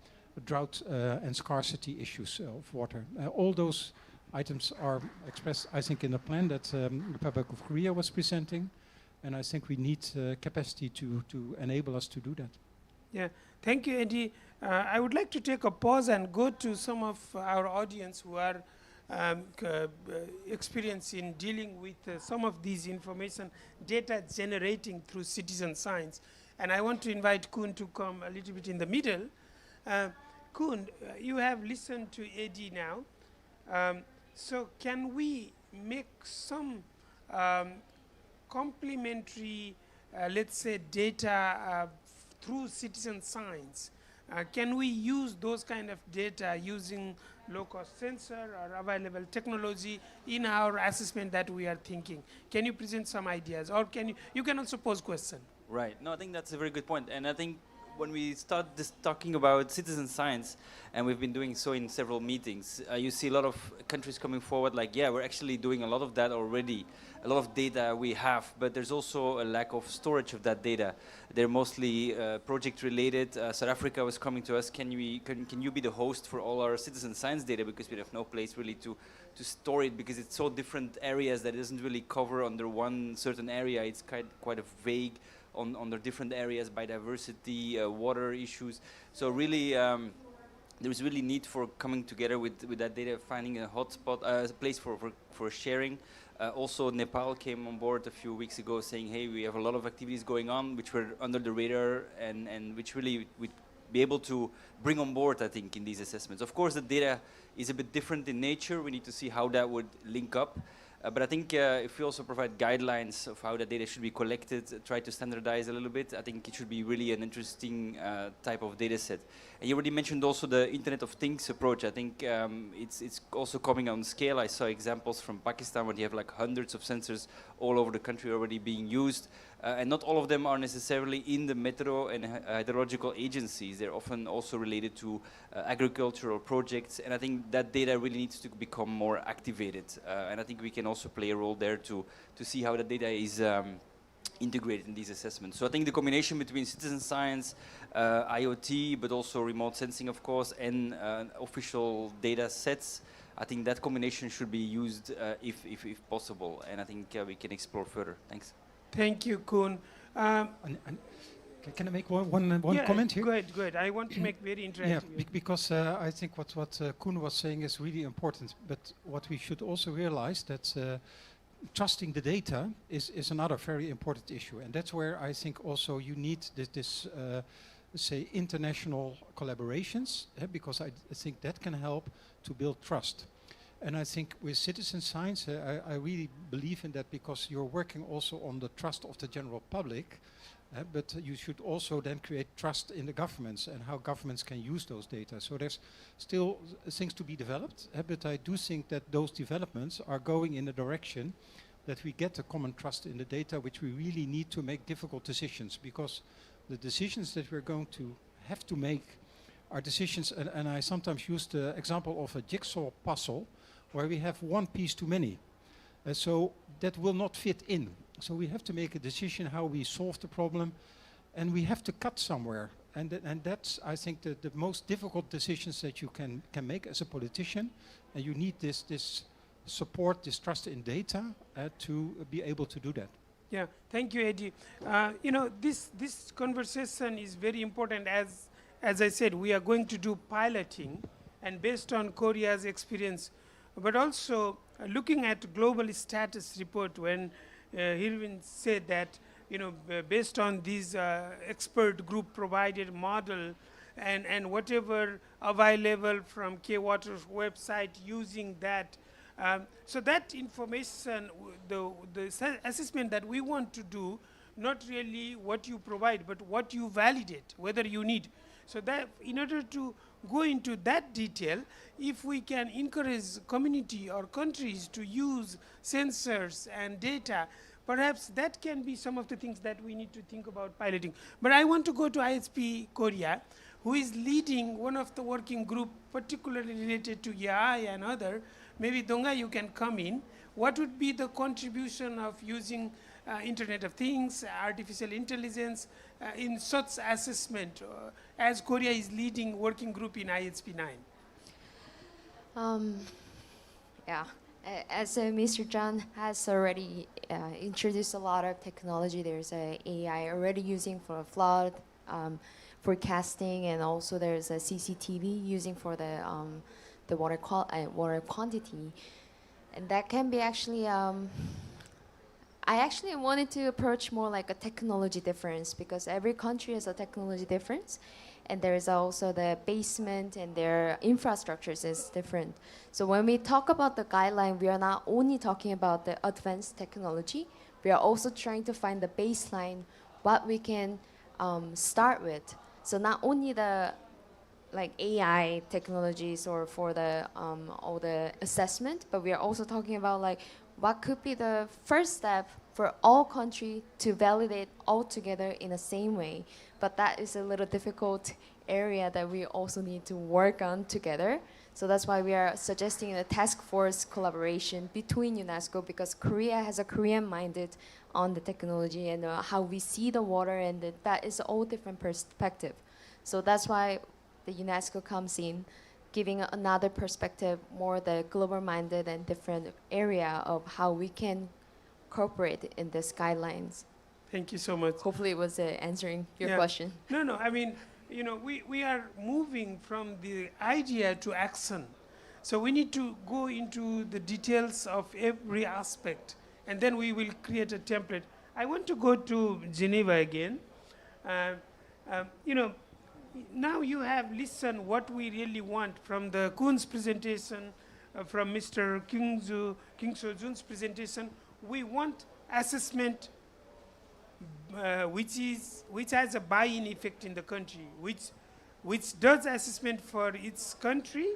drought and scarcity issues of water? All those items are expressed, I think, in the plan that the Republic of Korea was presenting. And I think we need capacity to enable us to do that. Yeah, thank you, Eddie. I would like to take a pause and go to some of our audience who are experienced in dealing with some of these information data generating through citizen science. And I want to invite Koen to come a little bit in the middle. Koen, you have listened to Eddie now. So can we make some complementary, let's say, data through citizen science? Can we use those kind of data using low-cost sensor or available technology in our assessment that we are thinking? Can you present some ideas, or you can also pose question? Right. No, I think that's a very good point. And I think when we start talking about citizen science, and we've been doing so in several meetings, you see a lot of countries coming forward like, yeah, we're actually doing a lot of that already. A lot of data we have, but there's also a lack of storage of that data. They're mostly project related. South Africa was coming to us, can you be the host for all our citizen science data, because we have no place really to store it, because it's so different areas that it doesn't really cover under one certain area. It's quite a vague on the different areas, biodiversity, water issues. So really, there's really need for coming together with that data, finding a hotspot, a place for sharing. Also, Nepal came on board a few weeks ago saying, hey, we have a lot of activities going on which were under the radar and which really would be able to bring on board, I think, in these assessments. Of course, the data is a bit different in nature. We need to see how that would link up. But I think if we also provide guidelines of how the data should be collected, try to standardize a little bit, I think it should be really an interesting type of data set. And you already mentioned also the Internet of Things approach. I think it's also coming on scale. I saw examples from Pakistan where you have like hundreds of sensors all over the country already being used. And not all of them are necessarily in the metro and hydrological agencies. They're often also related to agricultural projects. And I think that data really needs to become more activated. And I think we can also play a role there to see how the data is integrated in these assessments. So I think the combination between citizen science, IoT, but also remote sensing, of course, and official data sets, I think that combination should be used if possible. And I think we can explore further. Thanks. Thank you, Koen. And can I make one comment here? Go ahead. I want to make very interactive. Yeah, because I think what Koen was saying is really important. But what we should also realize that trusting the data is another very important issue. And that's where I think also you need this say, international collaborations, because I think that can help to build trust. And I think with citizen science, I really believe in that, because you're working also on the trust of the general public, but you should also then create trust in the governments and how governments can use those data. So there's still things to be developed, but I do think that those developments are going in a direction that we get a common trust in the data, which we really need to make difficult decisions, because the decisions that we're going to have to make are decisions, and I sometimes use the example of a jigsaw puzzle, where we have one piece too many. So that will not fit in. So we have to make a decision how we solve the problem, and we have to cut somewhere. And that's, I think, the most difficult decisions that you can make as a politician. And you need this support, this trust in data to be able to do that. Yeah, thank you, Eddie. This conversation is very important. As I said, we are going to do piloting, and based on Korea's experience, but also looking at global status report, when Hirvin said that, based on this expert group provided model and whatever available from K-Water's website, using that. So that information, the assessment that we want to do, not really what you provide, but what you validate, whether you need. So that in order to go into that detail, if we can encourage community or countries to use sensors and data, perhaps that can be some of the things that we need to think about piloting. But I want to go to ISP Korea, who is leading one of the working group, particularly related to AI and other. Maybe Donga, you can come in. What would be the contribution of using Internet of Things, artificial intelligence in such assessment, as Korea is leading working group in ISP 9? Yeah, as Mr. John has already introduced a lot of technology, there's a AI already using for flood forecasting, and also there's a CCTV using for the water quantity, and that can be actually. I actually wanted to approach more like a technology difference, because every country has a technology difference, and there is also the basement and their infrastructures is different. So when we talk about the guideline, we are not only talking about the advanced technology, we are also trying to find the baseline, what we can start with. So not only the like AI technologies or for the all the assessment, but we are also talking about like what could be the first step for all country to validate all together in the same way. But that is a little difficult area that we also need to work on together. So that's why we are suggesting a task force collaboration between UNESCO, because Korea has a Korean minded on the technology and how we see the water, and that is all different perspective. So that's why the UNESCO comes in, giving another perspective, more the global minded and different area of how we can cooperate in these guidelines. Thank you so much. Hopefully it was answering your Yeah. question. No, I mean, you know, we are moving from the idea to action. So we need to go into the details of every aspect, and then we will create a template. I want to go to Geneva again. You know, now you have listened what we really want from the Kuhn's presentation, from Mr. Kim So-jun's presentation. We want assessment which has a buy-in effect in the country, which does assessment for its country,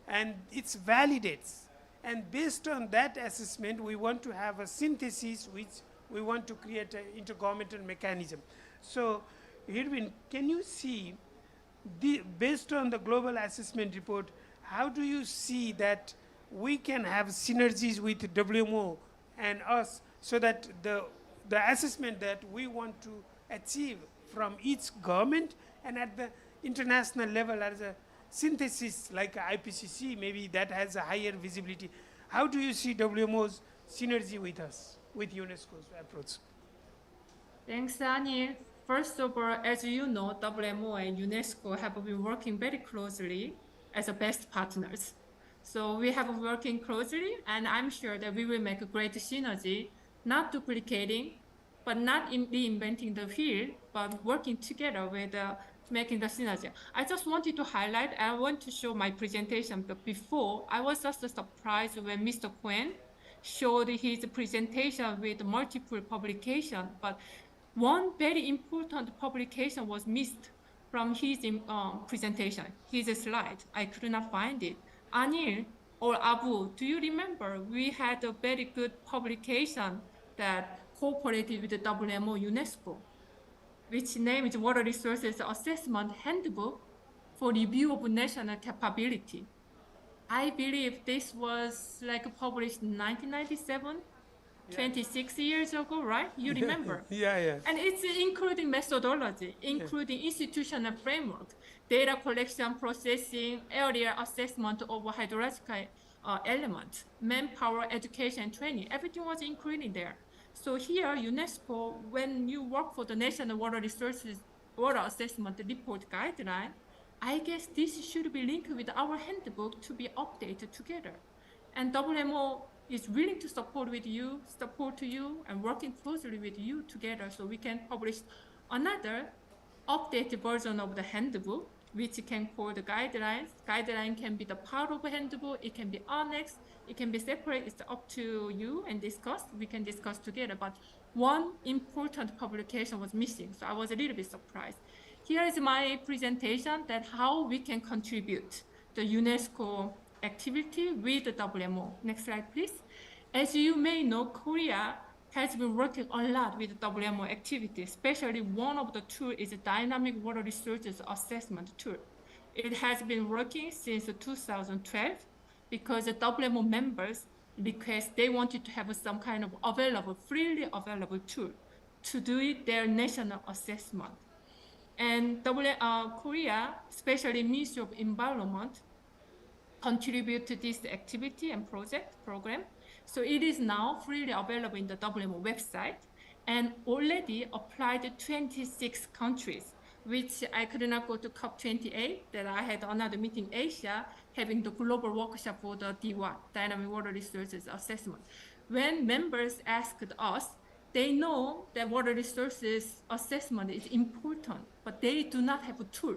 and it validates. And based on that assessment, we want to have a synthesis which we want to create an intergovernmental mechanism. So, Hirvin, can you see, based on the global assessment report, how do you see that we can have synergies with WMO and us, so that the assessment that we want to achieve from each government and at the international level as a synthesis like IPCC, maybe that has a higher visibility. How do you see WMO's synergy with us, with UNESCO's approach? Thanks, Anil. First of all, as you know, WMO and UNESCO have been working very closely as a best partners. So we have been working closely, and I'm sure that we will make a great synergy, not duplicating, but not reinventing the wheel, but working together with making the synergy. I just wanted to highlight, I want to show my presentation, but before, I was just surprised when Mr. Quinn showed his presentation with multiple publications, but one very important publication was missed from his presentation, his slide. I could not find it. Anil or Abu, do you remember we had a very good publication that cooperated with the WMO UNESCO, which name is Water Resources Assessment Handbook for Review of National Capability. I believe this was like published in 1997, 26 years ago, right? You remember? Yeah. And it's including methodology, including institutional framework, data collection, processing, area assessment of hydrological elements, manpower, education, and training. Everything was included there. So here, UNESCO, when you work for the National Water Resources Water Assessment Report Guideline, I guess this should be linked with our handbook to be updated together. And WMO is willing to support you, and working closely with you together, so we can publish another updated version of the handbook, which can call the guidelines. Guideline can be the part of a handbook, it can be annexed, it can be separate, it's up to you and discuss. We can discuss together, but one important publication was missing, so I was a little bit surprised. Here is my presentation that how we can contribute the UNESCO activity with the WMO. Next slide, please. As you may know, Korea has been working a lot with WMO activity, especially one of the tools is a Dynamic Water Resources Assessment tool. It has been working since 2012 because the WMO members request they wanted to have some kind of freely available tool to do their national assessment. And Korea, especially Ministry of Environment, contribute to this activity and program. So it is now freely available in the WMO website and already applied to 26 countries, which I could not go to COP28, that I had another meeting in Asia, having the global workshop for the DWAT, Dynamic Water Resources Assessment. When members asked us, they know that water resources assessment is important, but they do not have a tool.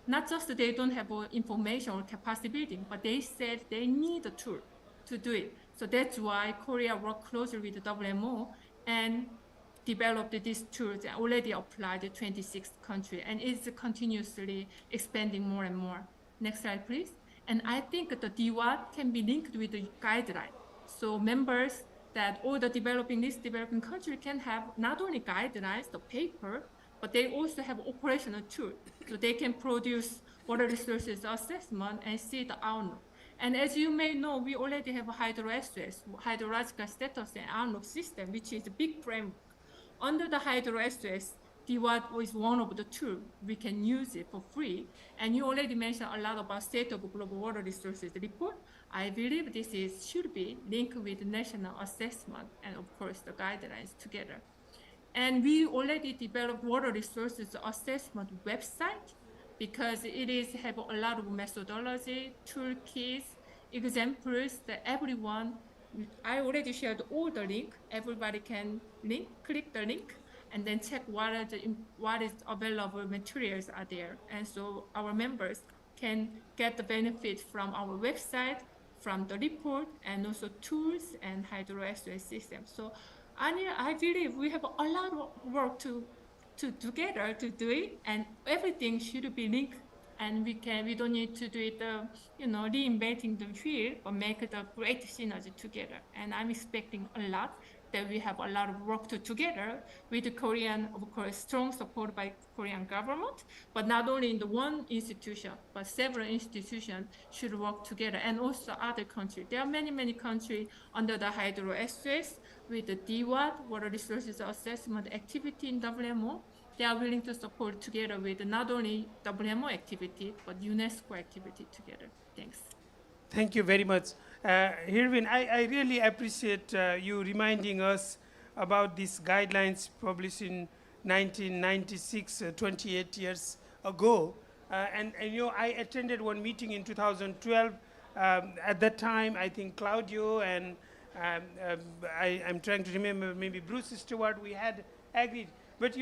Not just they don't have information or capacity building, but they said they need a tool to do it. So that's why Korea worked closely with the WMO and developed these tools and already applied to 26 countries, and it's continuously expanding more and more. Next slide, please. And I think the DWAT can be linked with the guideline. So members that all the least developing country can have not only guidelines, the paper, but they also have operational tool. So they can produce water resources assessment and see the outlook. And as you may know, we already have a HydroSS, hydrological status and outlook system, which is a big framework. Under the HydroSS, DWAT is one of the tools. We can use it for free. And you already mentioned a lot about State of Global Water Resources report. I believe this should be linked with national assessment and, of course, the guidelines together. And we already developed water resources assessment website because it is have a lot of methodology, toolkits, examples that everyone, I already shared all the link. Everybody can click the link, and then check what is available materials are there. And so our members can get the benefit from our website, from the report, and also tools and HydroSS system. So I believe we have a lot of work together to do it, and everything should be linked. And we don't need to do it, reinventing the wheel, but make it a great synergy together. And I'm expecting a lot that we have a lot of work together with the Korean, of course, strong support by Korean government, but not only in the one institution, but several institutions should work together, and also other countries. There are many countries under the HydroSS with the DWAT, Water Resources Assessment activity in WMO. They are willing to support together with not only WMO activity, but UNESCO activity together. Thanks. Thank you very much. Hirvin, I really appreciate you reminding us about these guidelines published in 1996, 28 years ago. And I attended one meeting in 2012. At that time, I think Claudio and I'm trying to remember, maybe Bruce Stewart, we had agreed. But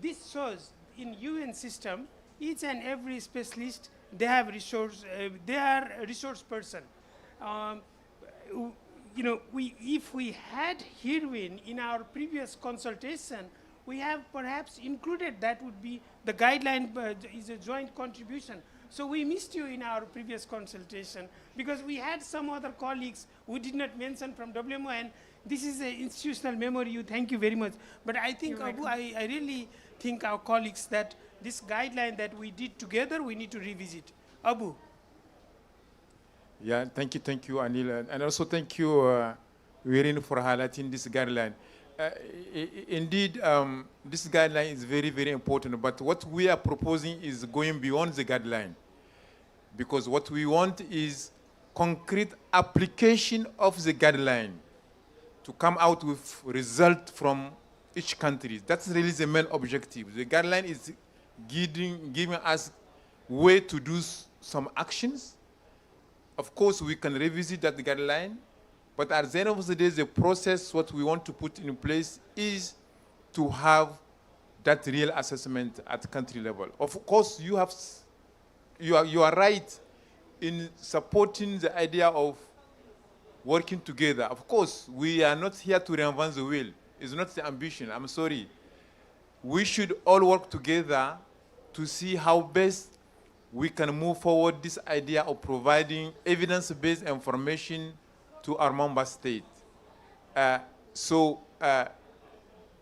this shows in UN system, each and every specialist, they have resource, they are a resource person. If we had Hirvin in our previous consultation, we have perhaps included that would be the guideline is a joint contribution. So we missed you in our previous consultation because we had some other colleagues who did not mention from WMO, and this is an institutional memory. Thank you very much. But I think, Abu, I really think our colleagues that this guideline that we did together, we need to revisit. Abu. Yeah, thank you, Anil. And also thank you, Wirin, for highlighting this guideline. Indeed, this guideline is very, very important, but what we are proposing is going beyond the guideline, because what we want is concrete application of the guideline to come out with result from each country. That's really the main objective. The guideline is giving us way to do some actions. Of course, we can revisit that guideline, but at the end of the day, the process, what we want to put in place is to have that real assessment at country level. Of course, you are right in supporting the idea of working together. Of course, we are not here to reinvent the wheel. It's not the ambition, I'm sorry. We should all work together to see how best we can move forward this idea of providing evidence-based information to our member state.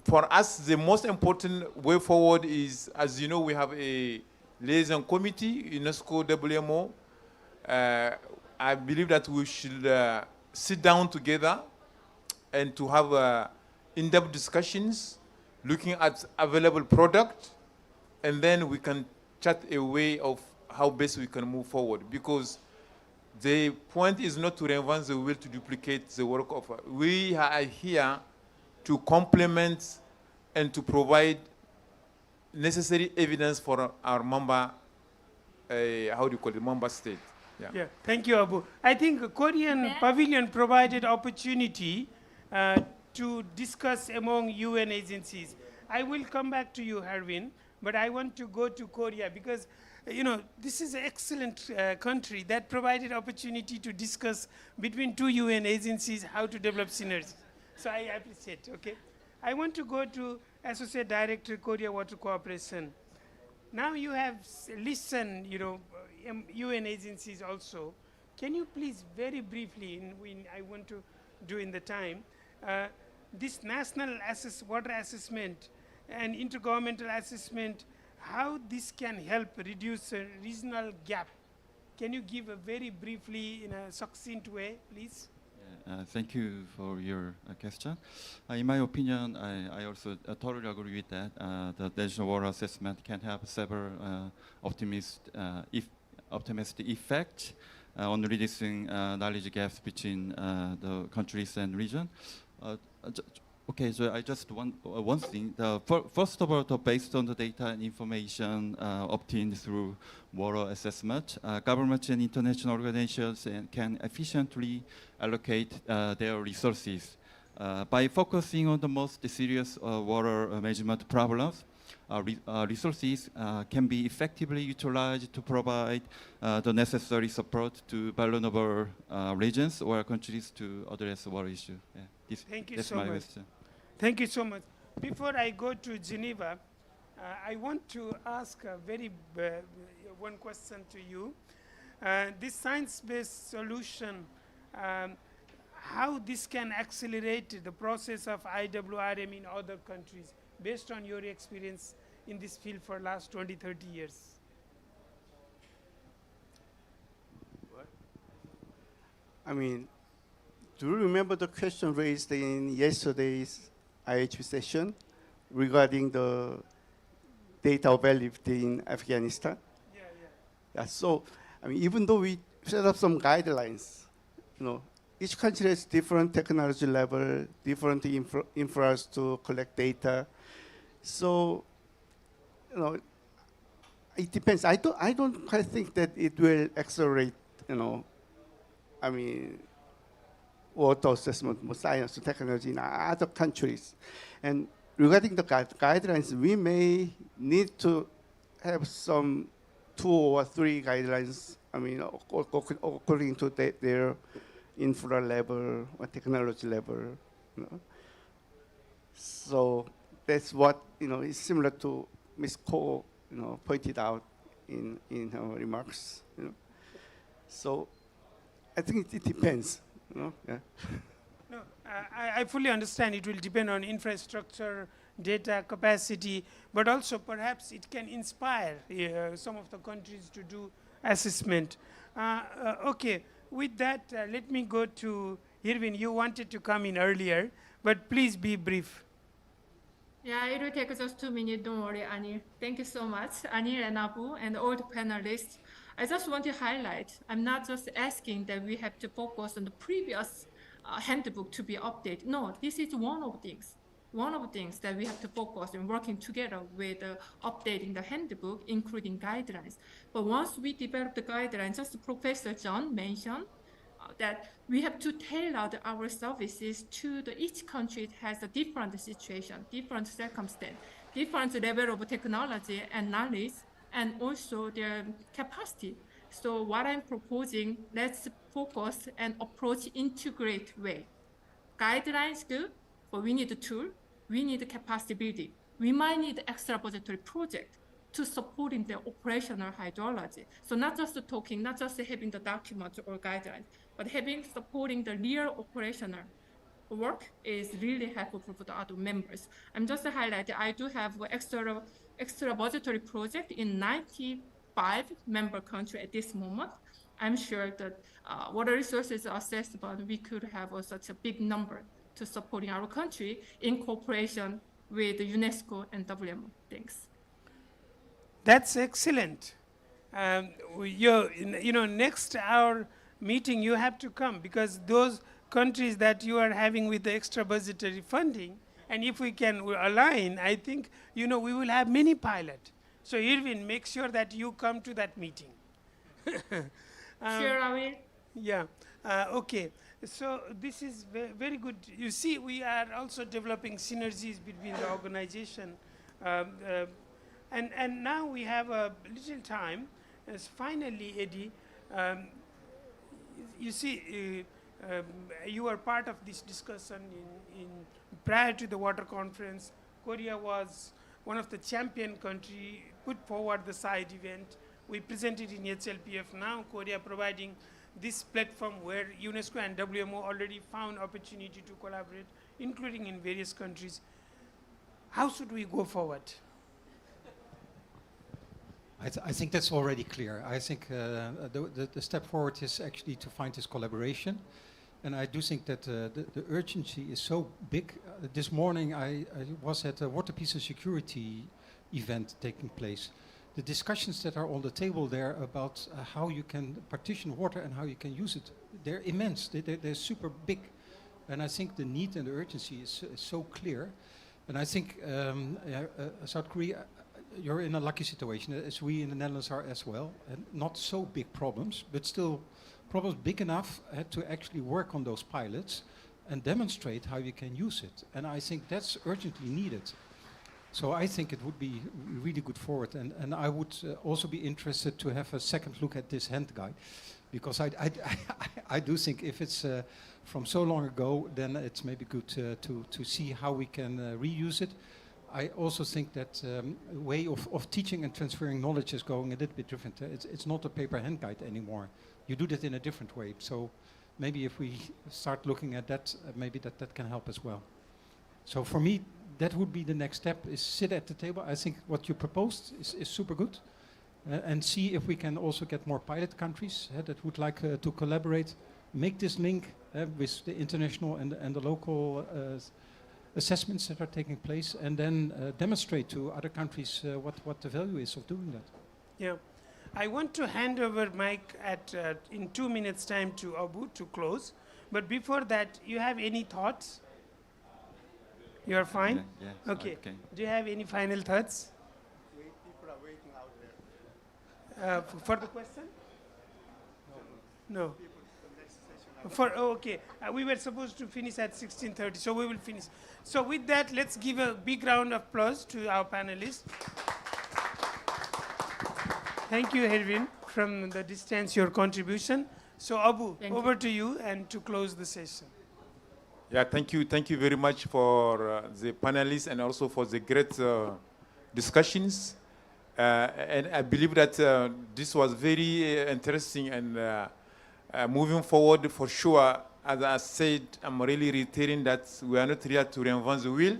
For us, the most important way forward is, as you know, we have a liaison committee, UNESCO WMO. I believe that we should sit down together and to have in-depth discussions looking at available product, and then we can chart a way of how best we can move forward, because the point is not to reinvent the wheel to duplicate the work of. We are here to complement and to provide necessary evidence for our member, member state. Yeah, thank you, Abu. I think Korean Pavilion provided opportunity to discuss among UN agencies. I will come back to you, Hirvin, but I want to go to Korea because this is an excellent country that provided opportunity to discuss between two UN agencies how to develop synergy. So I appreciate, okay? I want to go to Associate Director, Korea Water Cooperation. Now you have listened, UN agencies also. Can you please very briefly, I want to do in the time, this national water assessment and intergovernmental assessment, how this can help reduce a regional gap. Can you give a very briefly in a succinct way, please? Thank you for your question. In my opinion, I also totally agree with that. The national water assessment can have several optimistic effects on reducing knowledge gaps between the countries and region. Okay, so I just want one thing. First of all, based on the data and information obtained through water assessment, governments and international organizations can efficiently allocate their resources. By focusing on the most serious water management problems, resources can be effectively utilized to provide the necessary support to vulnerable regions or countries to address water issues. Yeah, Thank you that's so my much. question. Thank you so much. Before I go to Geneva, I want to ask a very one question to you. This science-based solution, how this can accelerate the process of IWRM in other countries, based on your experience in this field for last 20, 30 years? I mean, do you remember the question raised in yesterday's IHP session regarding the data availability in Afghanistan? Yeah, so, I mean, even though we set up some guidelines, each country has different technology level, different infras to collect data. So, it depends. I don't quite think that it will accelerate, I mean, water assessment, science, technology in other countries. And regarding the guidelines, we may need to have some 2 or 3 guidelines, I mean, according to their infra level or technology level. So that's what, is similar to Ms. Ko, pointed out in her remarks. So I think it depends. Yeah. No, I fully understand it will depend on infrastructure, data capacity, but also perhaps it can inspire some of the countries to do assessment. Okay, with that, let me go to Irwin. You wanted to come in earlier, but please be brief. Yeah, it will take just 2 minutes. Don't worry, Anil. Thank you so much, Anil and Abu and all the panelists. I just want to highlight, I'm not just asking that we have to focus on the previous handbook to be updated. No, this is one of the things that we have to focus on, working together with updating the handbook, including guidelines. But once we develop the guidelines, just Professor John mentioned that we have to tailor our services to each country has a different situation, different circumstance, different level of technology and knowledge, and also their capacity. So what I'm proposing, let's focus and approach integrate way. Guidelines good, but we need a tool, we need capacity building. We might need extra budgetary project to supporting the operational hydrology. So not just talking, not just having the document or guidelines, but supporting the real operational work is really helpful for the other members. I'm just highlighting, I do have extra budgetary project in 95 member countries at this moment. I'm sure that water resources are assessed, but we could have such a big number to supporting our country in cooperation with UNESCO and WMO. Thanks. That's excellent. Next our meeting you have to come, because those countries that you are having with the extra budgetary funding, and if we can align, I think, we will have many pilot. So Irwin, make sure that you come to that meeting. Sure, I will. Yeah, okay. So this is very good. You see, we are also developing synergies between the organization. And now we have a little time. As finally, Eddie, you see, you were part of this discussion prior to the water conference. Korea was one of the champion country, put forward the side event. We presented in HLPF now, Korea providing this platform where UNESCO and WMO already found opportunity to collaborate, including in various countries. How should we go forward? I think that's already clear. I think the step forward is actually to find this collaboration. And I do think that the urgency is so big. This morning I was at a water piece of security event taking place. The discussions that are on the table there about how you can partition water and how you can use it, they're immense. They're super big. And I think the need and the urgency is so clear. And I think South Korea, you're in a lucky situation, as we in the Netherlands are as well. And not so big problems, but still problems big enough to actually work on those pilots and demonstrate how you can use it. And I think that's urgently needed. So I think it would be really good forward. And I would also be interested to have a second look at this hand guide, because I do think if it's from so long ago, then it's maybe good to see how we can reuse it. I also think that way of teaching and transferring knowledge is going a little bit different. It's not a paper hand guide anymore. You do that in a different way. So maybe if we start looking at that, maybe that can help as well. So for me, that would be the next step, is sit at the table. I think what you proposed is super good. And see if we can also get more pilot countries that would like to collaborate, make this link with the international and the local assessments that are taking place, and then demonstrate to other countries what the value is of doing that. Yeah. I want to hand over mic in 2 minutes time to Abu to close. But before that, you have any thoughts? You are fine? Yeah, okay. Do you have any final thoughts? People are waiting out there. For the question? No. Okay. We were supposed to finish at 16:30, so we will finish. So with that, let's give a big round of applause to our panelists. Thank you, Hervin, from the distance, your contribution. So Abu, over to you and to close the session. Yeah, thank you. Thank you very much for the panelists and also for the great discussions. And I believe that this was very interesting and moving forward for sure. As I said, I'm really reiterating that we are not here to reinvent the wheel.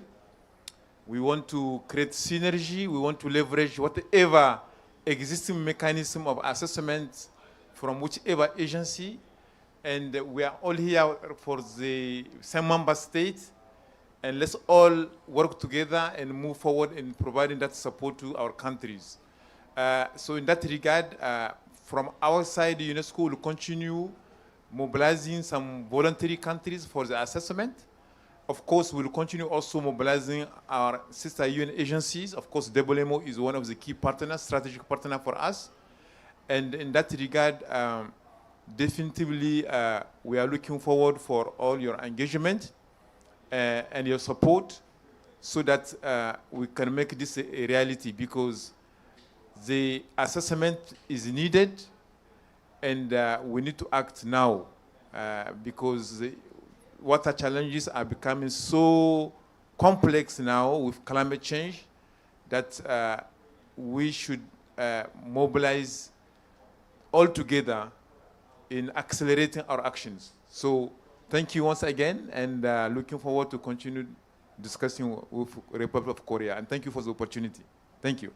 We want to create synergy. We want to leverage whatever existing mechanism of assessment from whichever agency. And we are all here for the same member state. And let's all work together and move forward in providing that support to our countries. So in that regard, from our side, UNESCO will continue mobilizing some voluntary countries for the assessment. Of course, we'll continue also mobilizing our sister UN agencies. Of course, WMO is one of the key partners, strategic partner for us. And in that regard, definitively, we are looking forward for all your engagement and your support so that we can make this a reality, because the assessment is needed and we need to act now because water challenges are becoming so complex now with climate change that we should mobilize all together in accelerating our actions. So thank you once again, and looking forward to continue discussing with Republic of Korea. And thank you for the opportunity. Thank you.